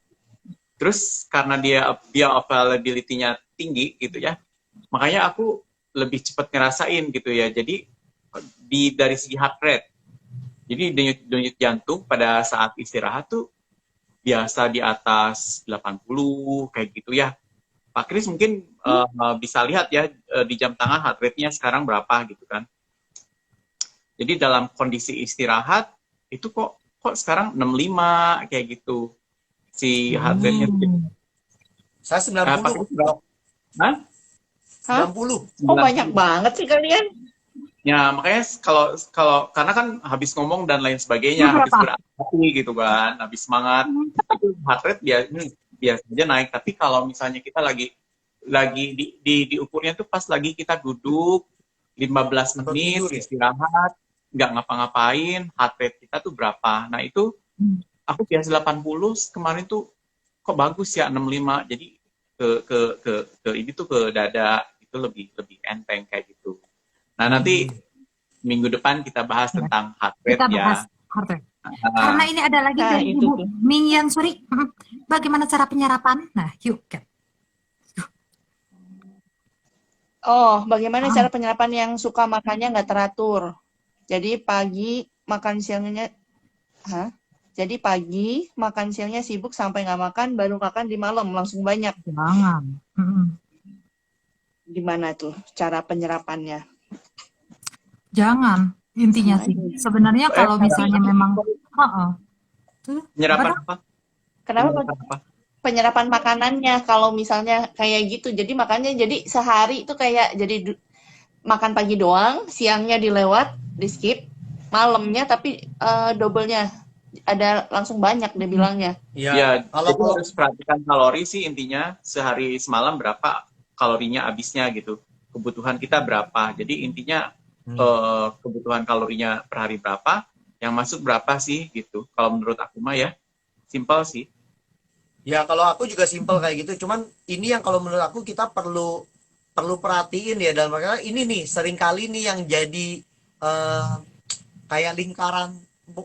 Terus karena dia bioavailability-nya tinggi gitu ya, makanya aku lebih cepat ngerasain gitu ya. Jadi dari segi heart rate, jadi denyut jantung pada saat istirahat tuh biasa di atas 80 kayak gitu ya. Pak Kris mungkin bisa lihat ya di jam tangan heart rate-nya sekarang berapa gitu kan. Jadi dalam kondisi istirahat itu kok sekarang 65 kayak gitu si heart rate-nya. saya Pak 90, Kris berapa? Dok. Hah? Hah? 90. Oh, banyak banget sih kalian. Ya, makanya kalau karena kan habis ngomong dan lain sebagainya, habis Berapa? beraktivitas gitu kan, habis semangat, itu heart rate biasa aja naik. Tapi kalau misalnya kita lagi diukurnya tuh pas lagi kita duduk 15 Atau menit tidur ya. istirahat, nggak ngapa-ngapain, heart rate kita tuh berapa. Nah, itu aku biasa 80, kemarin tuh kok bagus ya 65. Jadi ke ini tuh ke dada itu lebih enteng kayak gitu. Nah, nanti minggu depan kita bahas Ya, tentang heart rate kita ya. bahas heart rate. Karena ini ada lagi Nah, dari itu Ibu tuh. Mingyan Suri. Bagaimana cara penyerapan? Nah, yuk, Kat. Oh, bagaimana cara penyerapan yang suka makannya nggak teratur? Jadi pagi makan siangnya, Jadi pagi makan siangnya sibuk sampai nggak makan, baru makan di malam langsung banyak. Jangan. Gimana tuh cara penyerapannya? Jangan. Intinya Sama sih. aja. Sebenarnya kalau misalnya memang, tuh, Penyerapan apa? apa? Kenapa Penyerapan apa? penyerapan makanannya kalau misalnya kayak gitu? Jadi makannya jadi sehari itu kayak jadi makan pagi doang, siangnya dilewat, di skip, malamnya tapi double-nya ada langsung banyak dia bilangnya. Ya, Ya, kalau jadi harus perhatikan kalori sih intinya sehari semalam berapa kalorinya habisnya gitu. Kebutuhan kita berapa. Jadi intinya kebutuhan kalorinya per hari berapa, yang masuk berapa sih gitu. Kalau menurut aku mah ya, simpel sih. ya kalau aku juga simpel kayak gitu. Cuman ini yang kalau menurut aku kita perlu perhatiin ya, dalam makanya ini nih seringkali nih yang jadi kayak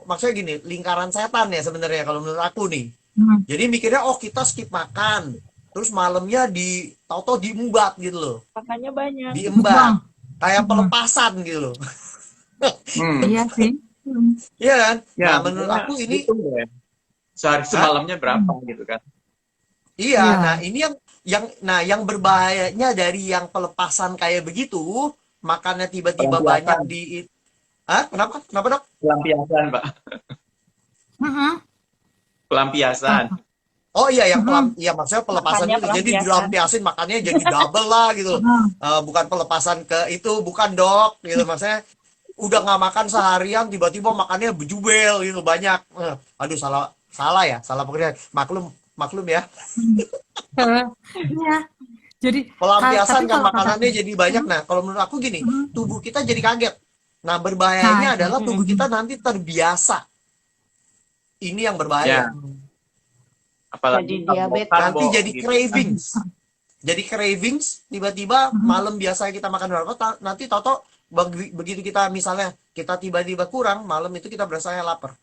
maksudnya gini, lingkaran setan ya sebenarnya kalau menurut aku nih. Jadi mikirnya oh kita skip makan, terus malamnya tahu-tahu diembat gitu loh. Makannya banyak. Diembat kayak pelepasan gitu loh. Iya sih. Iya kan? Ya, Nah, menurut aku ini sehari semalamnya berapa gitu kan. iya, Iya. nah ini yang berbahayanya dari yang pelepasan kayak begitu, makannya tiba-tiba banyak Pelampiasan. Kenapa? Kenapa, Dok? Pelampiasan, Pak. Pelampiasan. Oh iya, iya maksudnya pelepasan Makannya itu jadi pelampiasan. dilampiasin makannya jadi double lah gitu. Bukan pelepasan ke itu, bukan Dok gitu. Maksudnya udah nggak makan seharian tiba-tiba makannya bejubel gitu banyak. Aduh salah ya, salah pokoknya. Maklum ya. Iya. Jadi Pelampiasan tapi kan kalau makanannya jadi banyak. Nah, kalau menurut aku gini, tubuh kita jadi kaget. Nah, berbahayanya adalah tubuh kita nanti terbiasa. Ini yang berbahaya. Ya. Apalagi Jadi diabetes. Nanti jadi gitu. cravings. Jadi cravings, tiba-tiba malam biasa kita makan berapa, nanti toto begitu kita misalnya kita tiba-tiba kurang, malam itu kita berasanya lapar.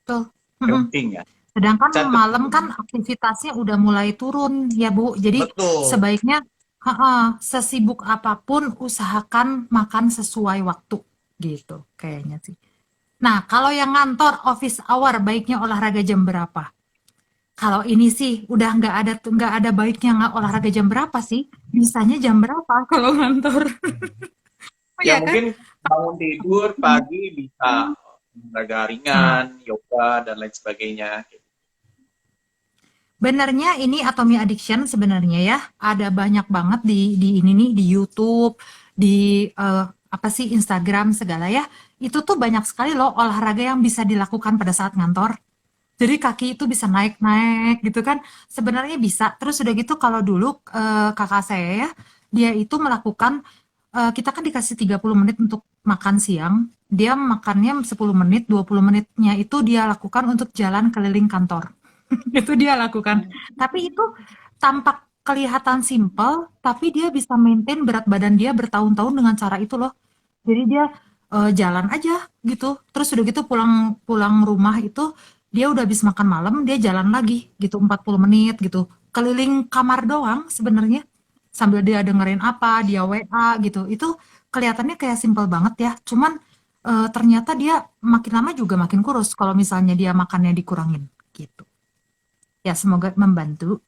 Betul. Penting ya. Sedangkan malam kan aktivitasnya udah mulai turun ya Bu. Jadi Betul. sebaiknya sesibuk apapun usahakan makan sesuai waktu gitu kayaknya sih. Nah, kalau yang ngantor office hour baiknya olahraga jam berapa? Kalau ini sih udah nggak ada baiknya nggak olahraga jam berapa sih? Bisanya jam berapa kalau ngantor? Oh Ya ya kan? mungkin bangun tidur pagi bisa olahraga Nah, ringan, yoga dan lain sebagainya. benernya ini Atomy Addiction sebenarnya ya ada banyak banget di ini nih di YouTube, di apa sih Instagram segala ya. Itu tuh banyak sekali loh olahraga yang bisa dilakukan pada saat ngantor. Jadi kaki itu bisa naik-naik gitu kan. Sebenarnya bisa. Terus udah gitu kalau dulu kakak saya ya, dia itu melakukan kita kan dikasih 30 menit untuk makan siang. Dia makannya 10 menit, 20 menitnya itu dia lakukan untuk jalan keliling kantor. Itu dia lakukan. Tapi itu tampak kelihatan simpel, tapi dia bisa maintain berat badan dia bertahun-tahun dengan cara itu loh. Jadi dia jalan aja gitu. Terus udah gitu pulang pulang rumah itu dia udah habis makan malam, dia jalan lagi gitu 40 menit gitu. Keliling kamar doang sebenarnya. Sambil dia dengerin apa, dia WA gitu. Itu kelihatannya kayak simpel banget ya. Cuman ternyata dia makin lama juga makin kurus kalau misalnya dia makannya dikurangin gitu. Ya, semoga membantu.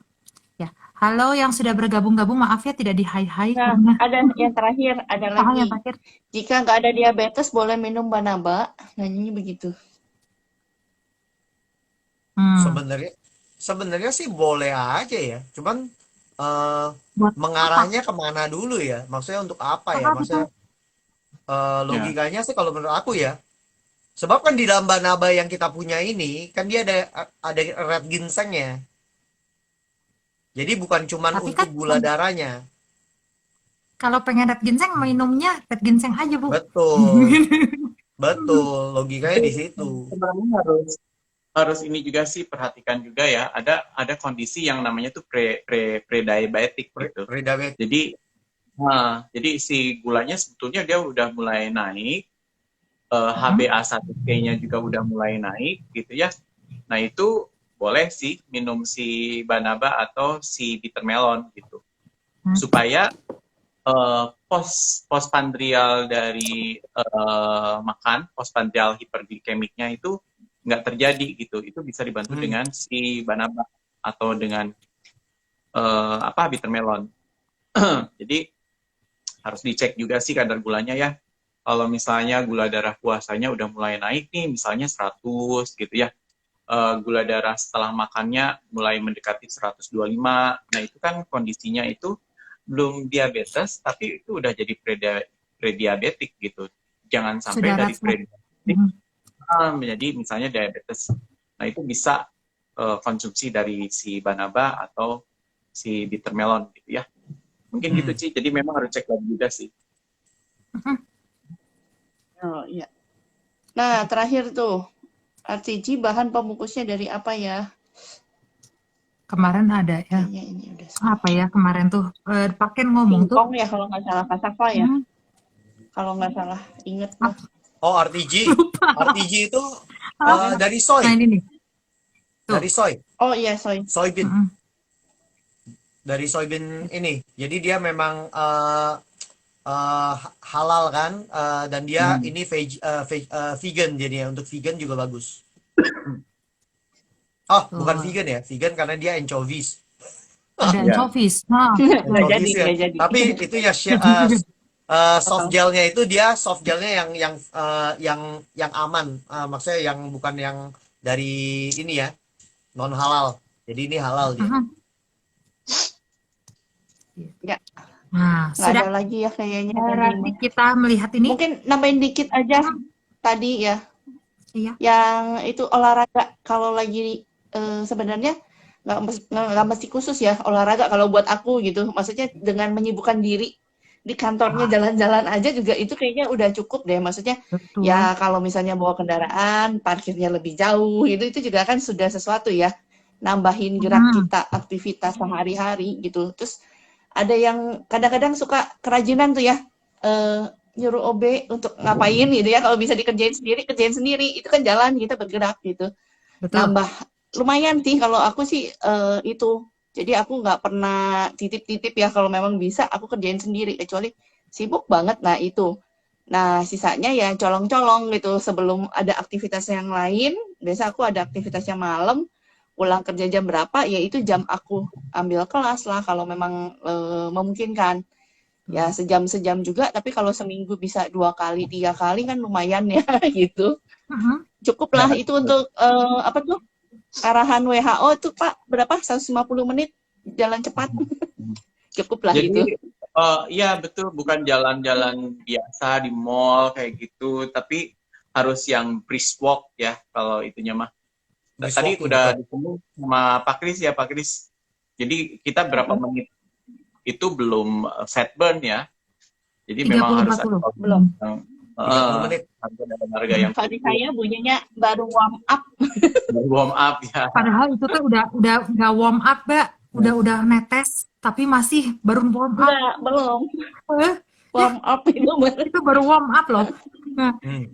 Ya, halo yang sudah bergabung-gabung, maaf ya tidak di hai-hai Nah, karena ada yang terakhir, ada yang lagi. terakhir. Jika nggak ada diabetes, boleh minum Banaba. Nanyanya begitu. Hmm, Sebenarnya sebenarnya sih boleh aja ya. Cuman eh, buat apa? mengarahnya kemana dulu ya? Maksudnya untuk apa ya? Betul. Maksudnya Ya, logikanya sih kalau menurut aku ya. Sebab kan di dalam Banaba yang kita punya ini kan dia ada red ginsengnya. Jadi bukan cuman Tapi untuk kan gula darahnya. kalau pengen red ginseng minumnya red ginseng aja, Bu. Betul, betul. Logikanya di situ. sebenarnya harus ini juga sih perhatikan juga ya. Ada kondisi yang namanya tuh pre diabetic gitu. Prediabetes. Jadi jadi si gulanya sebetulnya dia udah mulai naik, Mm-mm. HbA1c-nya juga udah mulai naik gitu ya. Nah, itu boleh sih minum si Banaba atau si bitter melon gitu. Supaya postprandial dari makan, postprandial hiperglikemiknya itu nggak terjadi gitu. Itu bisa dibantu Hmm. dengan si Banaba atau dengan bitter melon. Jadi harus dicek juga sih kadar gulanya ya. Kalau misalnya gula darah puasanya udah mulai naik nih, misalnya 100 gitu ya. Gula darah setelah makannya mulai mendekati 125. Nah, itu kan kondisinya itu belum diabetes, tapi itu udah jadi prediabetik gitu. Jangan sampai Sudah dari red flag. prediabetik Mm. menjadi misalnya diabetes. Nah, itu bisa konsumsi dari si Banaba atau si bitter melon gitu ya. Mungkin gitu Hmm. sih. Jadi memang harus cek lagi juga sih. Mm-mm. Oh iya. Nah, terakhir tuh, RTG bahan pembungkusnya dari apa ya? Kemarin ada ya. Kayaknya ini udah semua. Apa ya kemarin tuh Paken ngomong tuh. Singkong ya kalau nggak salah, Kasava ya. Hmm, Kalau nggak salah, inget tuh. Oh, RTG. lupa. RTG itu Ah, dari Nah soy, ini nih. Tuh. dari soy, Oh iya, soy. soybean, Mm-mm. dari soybean ini. Jadi dia memang halal kan, dan dia Hmm. ini vegan jadinya. Untuk vegan juga bagus. Oh, bukan Tuh. vegan ya, vegan karena dia anchovies. Ada Ya. anchovies. Nah, Nggak jadi, Anchovies ya. nggak jadi. Tapi itu ya soft gelnya itu dia soft gelnya yang aman. Maksudnya yang bukan yang dari ini ya, non halal. Jadi ini halal dia. mm-mm. Ya, Nah, nggak sudah ada lagi ya kayaknya tadi berarti mah. kita melihat ini. Mungkin nambahin dikit aja Hmm, tadi ya, iya, yang itu olahraga kalau lagi sebenarnya nggak mesti khusus ya olahraga kalau buat aku gitu. Maksudnya dengan menyibukkan diri di kantornya jalan-jalan aja juga itu kayaknya udah cukup deh. Maksudnya betul. ya kalau misalnya bawa kendaraan, parkirnya lebih jauh, itu juga kan sudah sesuatu ya. Nambahin gerak Hmm, kita, aktivitas sehari-hari gitu. Terus ada yang kadang-kadang suka kerajinan tuh ya, nyuruh OB untuk ngapain gitu ya. Kalau bisa dikerjain sendiri, kerjain sendiri. Itu kan jalan kita bergerak gitu. betul. Nambah lumayan sih kalau aku sih itu Jadi aku nggak pernah titip-titip ya, kalau memang bisa aku kerjain sendiri, kecuali sibuk banget, nah itu. Nah, sisanya ya colong-colong gitu, sebelum ada aktivitas yang lain, biasa aku ada aktivitasnya malam, pulang kerja jam berapa, ya itu jam aku ambil kelas lah kalau memang memungkinkan. Ya sejam-sejam juga, tapi kalau seminggu bisa 2 kali, 3 kali kan lumayan ya gitu. Mhm. Cukuplah itu untuk apa tuh arahan WHO itu Pak berapa? 150 menit jalan cepat. Cukuplah itu. Jadi iya betul, bukan jalan-jalan biasa di mall kayak gitu, tapi harus yang brisk walk ya kalau itunya mah. Brisk Tadi walking, udah betul. ditemu sama Pak Kris ya, Pak Kris. Jadi kita berapa menit itu belum fat burn ya. Jadi memang harus ada 30-40. Belum. yang 30 menit. harga yang Tadi saya bunyinya baru warm up. warm up ya. Padahal itu tuh udah warm up, Mbak. Udah netes, tapi masih baru warm up. Enggak, belum. Eh, Warm up itu baru. itu baru warm up loh.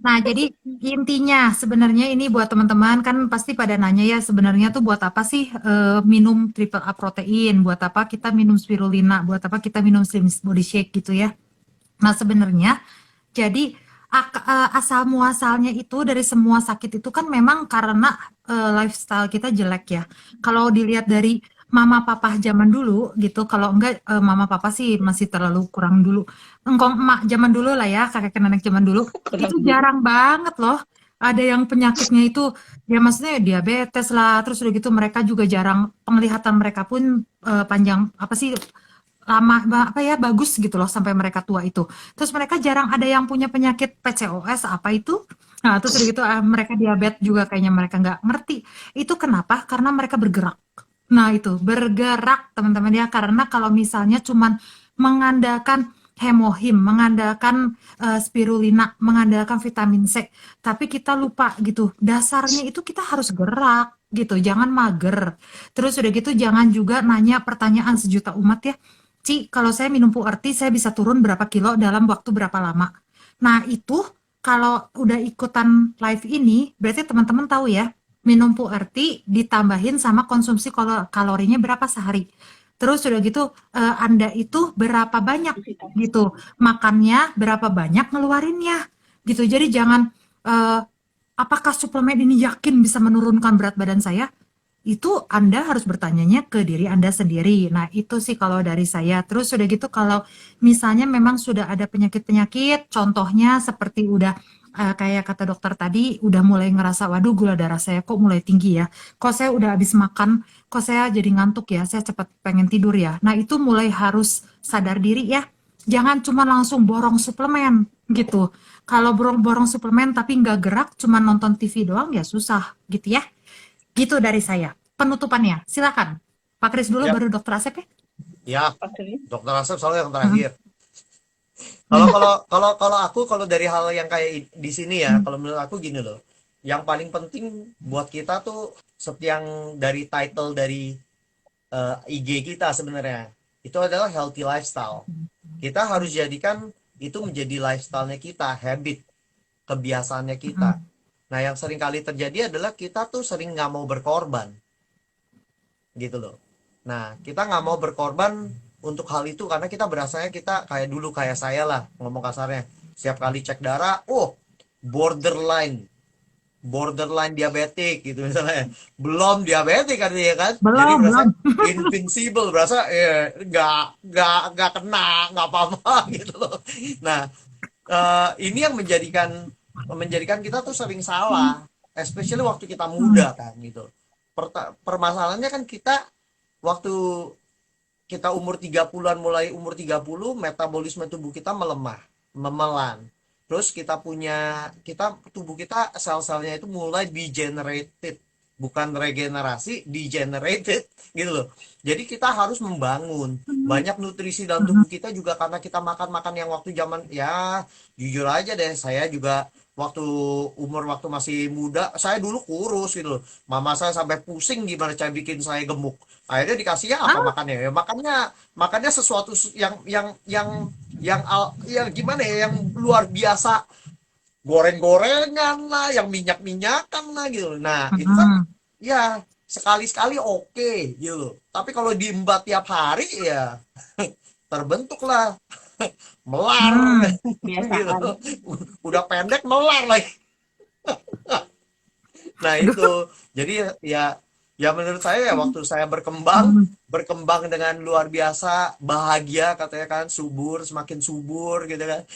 Nah, jadi intinya sebenarnya ini buat teman-teman kan pasti pada nanya ya sebenarnya tuh buat apa sih minum triple A protein, buat apa kita minum spirulina, buat apa kita minum slim body shake gitu ya. Nah, sebenarnya jadi asal muasalnya itu dari semua sakit itu kan memang karena lifestyle kita jelek ya. Kalau dilihat dari mama papa zaman dulu gitu, kalau enggak mama papa sih masih terlalu kurang dulu. Engkong emak zaman dulu lah ya, kakek nenek zaman dulu, itu jarang banget loh. Ada yang penyakitnya itu, ya maksudnya diabetes lah, terus udah gitu mereka juga jarang, penglihatan mereka pun panjang, apa sih, lama, apa ya, bagus gitu loh sampai mereka tua itu. Terus mereka jarang ada yang punya penyakit PCOS, apa itu? Nah, terus udah gitu mereka diabetes juga kayaknya mereka nggak ngerti. Itu kenapa? Karena mereka bergerak. Nah, itu bergerak teman-teman ya, karena kalau misalnya cuman mengandalkan hemohim, mengandalkan spirulina, mengandalkan vitamin C, tapi kita lupa gitu. Dasarnya itu kita harus gerak gitu, jangan mager. Terus udah gitu jangan juga nanya pertanyaan sejuta umat ya. Ci, kalau saya minum PURT saya bisa turun berapa kilo dalam waktu berapa lama? Nah, itu kalau udah ikutan live ini, berarti teman-teman tahu ya, minum PURT ditambahin sama konsumsi kalorinya berapa sehari. Terus udah gitu Anda itu berapa banyak gitu makannya, berapa banyak ngeluarinnya gitu. Jadi jangan apakah suplemen ini yakin bisa menurunkan berat badan saya? Itu Anda harus bertanyanya ke diri Anda sendiri. Nah, itu sih kalau dari saya. Terus udah gitu kalau misalnya memang sudah ada penyakit-penyakit, contohnya seperti udah kayak kata dokter tadi, udah mulai ngerasa, waduh gula darah saya kok mulai tinggi ya. Kok saya udah habis makan, kok saya jadi ngantuk ya, saya cepat pengen tidur ya. Nah, itu mulai harus sadar diri ya. Jangan cuma langsung borong suplemen gitu. Kalau borong-borong suplemen tapi nggak gerak, cuma nonton TV doang ya susah gitu ya. Gitu dari saya. Penutupannya, silakan. Pak Kris dulu, Ya. baru Dokter Asep ya. Ya, Oke. Dokter Asep selalu yang terakhir. Kalau aku dari hal yang kayak di sini ya, kalau menurut aku gini loh. Yang paling penting buat kita tuh seperti yang dari title dari IG kita sebenarnya, itu adalah healthy lifestyle. Kita harus jadikan itu menjadi lifestyle-nya kita, habit, kebiasaannya kita. Nah, yang sering kali terjadi adalah kita tuh sering nggak mau berkorban, gitu loh. Nah, kita nggak mau berkorban untuk hal itu karena kita berasanya kita kayak dulu, kayak saya lah, ngomong kasarnya. Setiap kali cek darah, borderline diabetik gitu misalnya. Belum diabetik kan ya kan? Jadi Belum, berasa belum. invincible, berasa nggak kena, nggak apa-apa gitu loh. Nah, ini yang menjadikan kita tuh sering salah, especially waktu kita muda kan gitu. Permasalahannya kan kita waktu kita umur 30-an, mulai umur 30, metabolisme tubuh kita memelan. Terus tubuh kita sel-selnya itu mulai degenerated, bukan regenerasi, degenerated gitu loh. Jadi kita harus membangun banyak nutrisi dalam tubuh kita juga karena kita makan yang waktu zaman ya, jujur aja deh, saya juga waktu masih muda, saya dulu kurus gitu loh. Mama saya sampai pusing gimana cara bikin saya gemuk. Akhirnya dikasihnya apa makannya? Ya makannya sesuatu yang gimana ya, yang luar biasa, goreng-gorengan lah, yang minyak-minyakan lah gitu. Nah, itu kan ya sekali-sekali oke gitu loh. Tapi kalau diembat tiap hari ya terbentuklah melar Hmm. gitu. Kebiasaan. Udah pendek melar lagi. Nah itu, Aduh. jadi ya ya menurut saya ya waktu saya berkembang Hmm. berkembang dengan luar biasa bahagia katanya kan, subur, semakin subur gitu kan.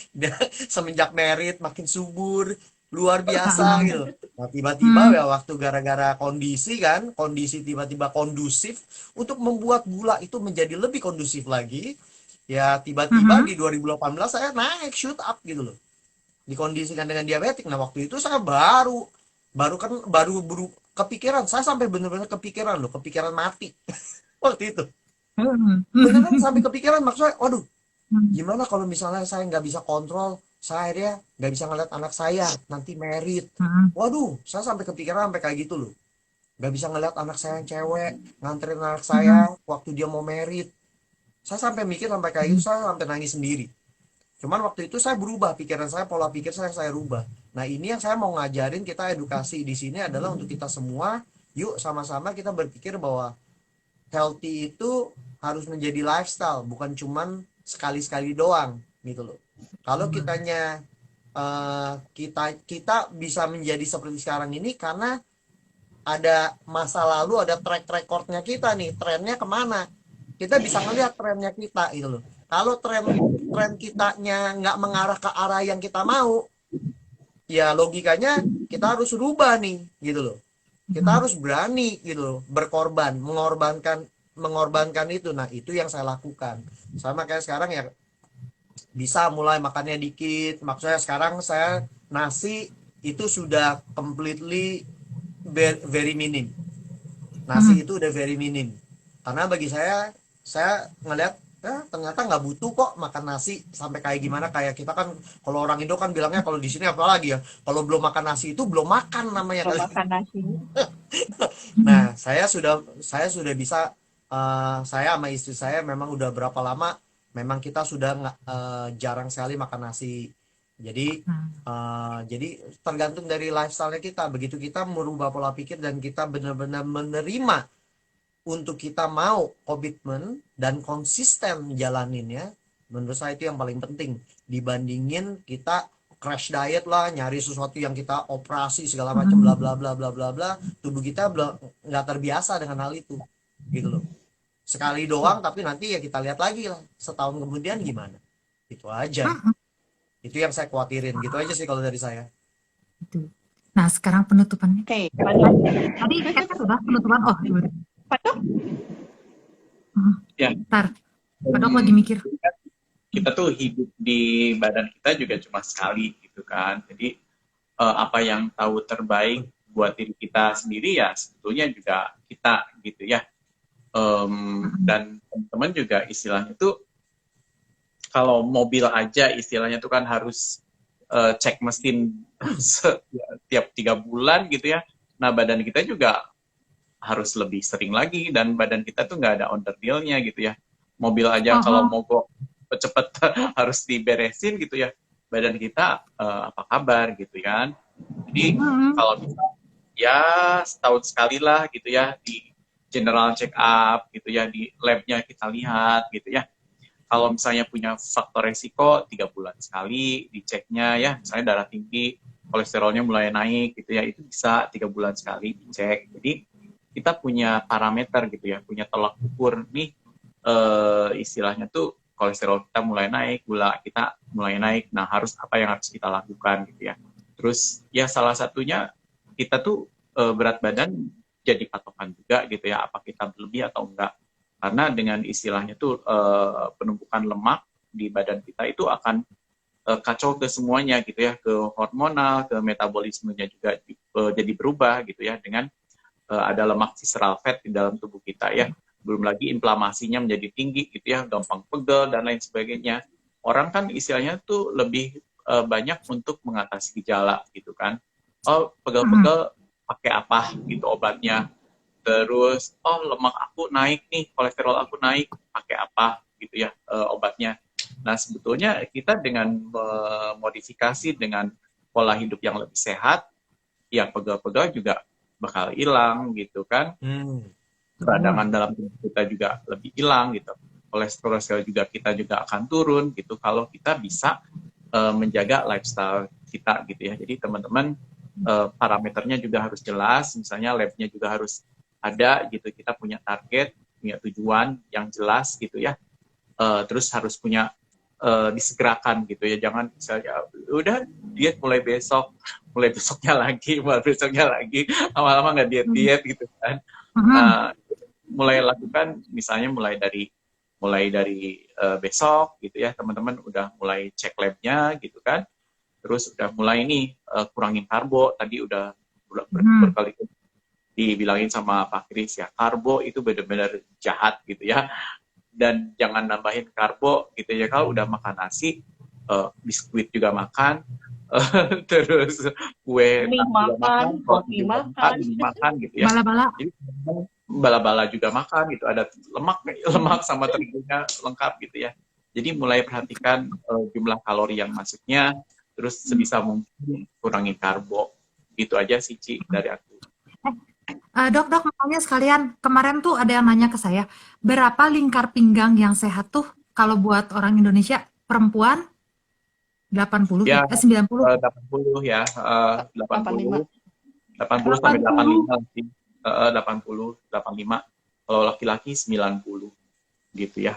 Semenjak merit makin subur luar biasa Hmm. gitu. Nah tiba-tiba Hmm. ya waktu gara-gara kondisi kan, kondisi tiba-tiba kondusif untuk membuat gula itu menjadi lebih kondusif lagi, ya tiba-tiba Hmm. di 2018 saya naik shoot up gitu loh, dikondisikan dengan diabetik. Nah waktu itu saya baru baru kan baru kepikiran, saya sampai bener-bener kepikiran loh, kepikiran mati waktu itu, Hmm. beneran sampai kepikiran, maksudnya waduh Hmm. gimana kalau misalnya saya nggak bisa kontrol, saya akhirnya nggak bisa ngeliat anak saya nanti merit. Hmm. Waduh, saya sampai kepikiran sampai kayak gitu loh, nggak bisa ngeliat anak saya yang cewek nganterin anak saya Hmm. waktu dia mau merit. Saya sampai mikir sampai kayak gitu, saya sampai nangis sendiri. Cuman waktu itu saya berubah pikiran saya, pola pikir saya rubah. Nah, ini yang saya mau ngajarin, kita edukasi di sini adalah untuk kita semua, yuk sama-sama kita berpikir bahwa healthy itu harus menjadi lifestyle, bukan cuman sekali-sekali doang gitu loh. Kalau kitanya kita kita bisa menjadi seperti sekarang ini karena ada masa lalu, ada track recordnya kita nih, trennya kemana, kita bisa ngelihat trennya kita gitu loh. Kalau tren kitanya nggak mengarah ke arah yang kita mau, ya logikanya kita harus rubah nih gitu loh. Kita harus berani gitu loh, berkorban, mengorbankan itu. Nah itu yang saya lakukan, sama kayak sekarang ya, bisa mulai makannya dikit. Maksudnya sekarang saya nasi itu sudah completely very minim. Hmm. Nasi itu udah very minim. Karena bagi saya ngeliat ya ternyata nggak butuh kok makan nasi sampai kayak gimana. Kayak kita kan, kalau orang Indo kan bilangnya, kalau di sini apalagi ya, kalau belum makan nasi itu belum makan namanya Kalau kali. makan nasi. Hmm. Nah saya sudah bisa, saya sama istri saya memang udah berapa lama memang kita sudah nggak, jarang sekali makan nasi. Jadi tergantung dari lifestyle kita. Begitu kita merubah pola pikir dan kita benar-benar menerima untuk kita mau komitmen dan konsisten jalaninnya, menurut saya itu yang paling penting dibandingin kita crash diet lah, nyari sesuatu yang kita operasi segala macam bla bla bla bla bla bla. Tubuh kita nggak terbiasa dengan hal itu gitu loh. Sekali doang, tapi nanti ya kita lihat lagi lah setahun kemudian gimana. Itu aja, Hmm. itu yang saya khawatirin, gitu aja sih kalau dari saya. Gitu. Nah, sekarang penutupannya. Oke, Pak Tadi Kak sudah penutupan. Oh, ya udah. Dok. Hmm. Ya, Ntar, Pak Dok lagi mikir. kita tuh hidup di badan kita juga cuma sekali gitu kan. Jadi apa yang tahu terbaik buat diri kita sendiri ya sebetulnya juga kita gitu ya. Dan teman-teman juga istilahnya tuh kalau mobil aja istilahnya tuh kan harus cek mesin tiap 3 bulan gitu ya. Nah badan kita juga harus lebih sering lagi, dan badan kita tuh nggak ada onderdilnya gitu ya. Mobil aja kalau mogok cepet harus diberesin gitu ya. Badan kita apa kabar gitu kan. Jadi kalau bisa ya setahun sekali lah gitu ya, di general check up gitu ya, di labnya kita lihat gitu ya. Kalau misalnya punya faktor resiko 3 bulan sekali diceknya ya, misalnya darah tinggi, kolesterolnya mulai naik gitu ya, itu bisa 3 bulan sekali dicek. Jadi kita punya parameter gitu ya, punya tolak ukur nih, istilahnya tuh kolesterol kita mulai naik, gula kita mulai naik. Nah harus apa yang harus kita lakukan gitu ya. Terus ya salah satunya kita tuh berat badan jadi patokan juga gitu ya, apa kita berlebih atau enggak. Karena dengan istilahnya tuh penumpukan lemak di badan kita itu akan kacau ke semuanya gitu ya, ke hormonal, ke metabolismenya juga jadi berubah gitu ya, dengan ada lemak visceral fat di dalam tubuh kita ya. Belum lagi inflamasinya menjadi tinggi gitu ya, gampang pegel dan lain sebagainya. Orang kan istilahnya tuh lebih banyak untuk mengatasi gejala gitu kan. Oh, pegel-pegel pakai apa gitu obatnya. Terus, oh lemak aku naik nih, kolesterol aku naik, pakai apa gitu ya obatnya. Nah sebetulnya kita dengan memodifikasi dengan pola hidup yang lebih sehat, ya pegel-pegel juga bakal hilang gitu kan. Peradangan dalam tubuh kita juga lebih hilang gitu. Kolesterol juga kita juga akan turun gitu kalau kita bisa menjaga lifestyle kita gitu ya. Jadi teman-teman parameternya juga harus jelas, misalnya labnya juga harus ada gitu. Kita punya target, punya tujuan yang jelas gitu ya. Terus harus punya disegerakan gitu ya. Jangan misalnya udah diet mulai besoknya lagi, lama-lama nggak diet gitu kan. Mulai lakukan misalnya mulai dari besok gitu ya, teman-teman udah mulai cek labnya gitu kan. Terus udah mulai nih kurangin karbo, tadi udah berkali dibilangin sama Pak Kris ya, karbo itu benar-benar jahat gitu ya. Dan jangan nambahin karbo gitu ya. Kalau udah makan nasi, biskuit juga makan, terus kue Mie juga makan, roti kopi juga makan. makan gitu ya. Bala-bala. Jadi bala-bala juga makan gitu, ada lemak sama terigunya lengkap gitu ya. Jadi mulai perhatikan jumlah kalori yang masuknya, terus sebisa mungkin kurangin karbo. Gitu aja sih Ci dari aku. Dok, makanya sekalian kemarin tuh ada yang nanya ke saya, berapa lingkar pinggang yang sehat tuh kalau buat orang Indonesia perempuan 80 Ya, 90? 80 ya, 80 85. sampai 80. 85 sih. 80, 85. Kalau laki-laki 90 gitu ya.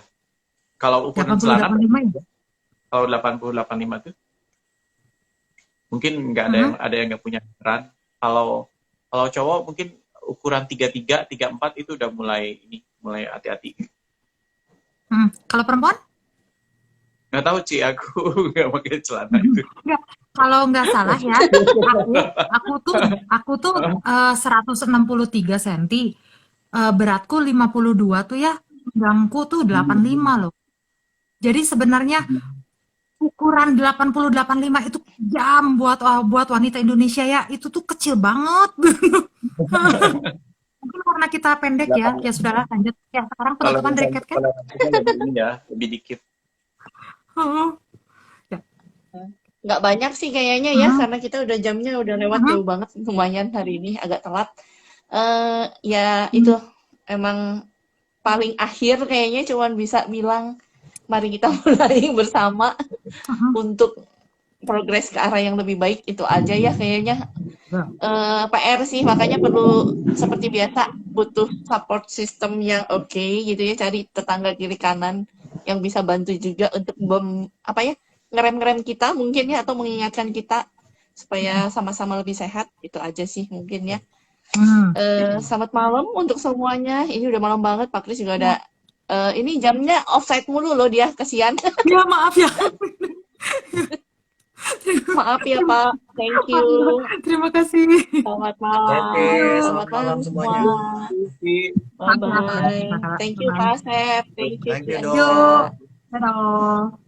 Kalau ukuran 80 celana 85 ya? kalau 80 85 tuh mungkin nggak ada yang nggak punya ukuran. Kalau cowok mungkin ukuran 33, 34 itu udah mulai hati-hati. Kalau perempuan? Nggak tahu Ci, aku nggak pakai celana itu. Enggak. Kalau nggak salah ya, aku tuh 163 cm, beratku 52 tuh ya, pinggangku tuh 85 loh. Jadi sebenarnya ukuran 80 85 itu jam buat wanita Indonesia ya, itu tuh kecil banget. Mungkin karena kita pendek ya sudahlah lanjut. Ya sekarang Kalau penutupan bracket kan? lebih dikit. Ya. Nggak banyak sih kayaknya ya, karena kita udah jamnya udah lewat jauh banget, lumayan hari ini agak telat. Ya itu emang paling akhir kayaknya cuman bisa bilang mari kita mulai bersama untuk progres ke arah yang lebih baik, itu aja ya kayaknya. PR sih, makanya perlu seperti biasa butuh support system yang oke gitu ya, cari tetangga kiri kanan yang bisa bantu juga untuk ngerem-ngerem kita mungkin ya, atau mengingatkan kita supaya sama-sama lebih sehat. Itu aja sih mungkin ya. Selamat malam untuk semuanya. Ini udah malam banget, Pak Kris juga ada ini jamnya offside mulu loh dia, kasihan. Ya maaf ya. Maaf ya Pak, thank you. Terima kasih. Selamat malam. Oke, Selamat malam semuanya. semua. Bye bye. Thank you Pak Asep. Thank you Thank you, Ci Dok. Anja. Dadah.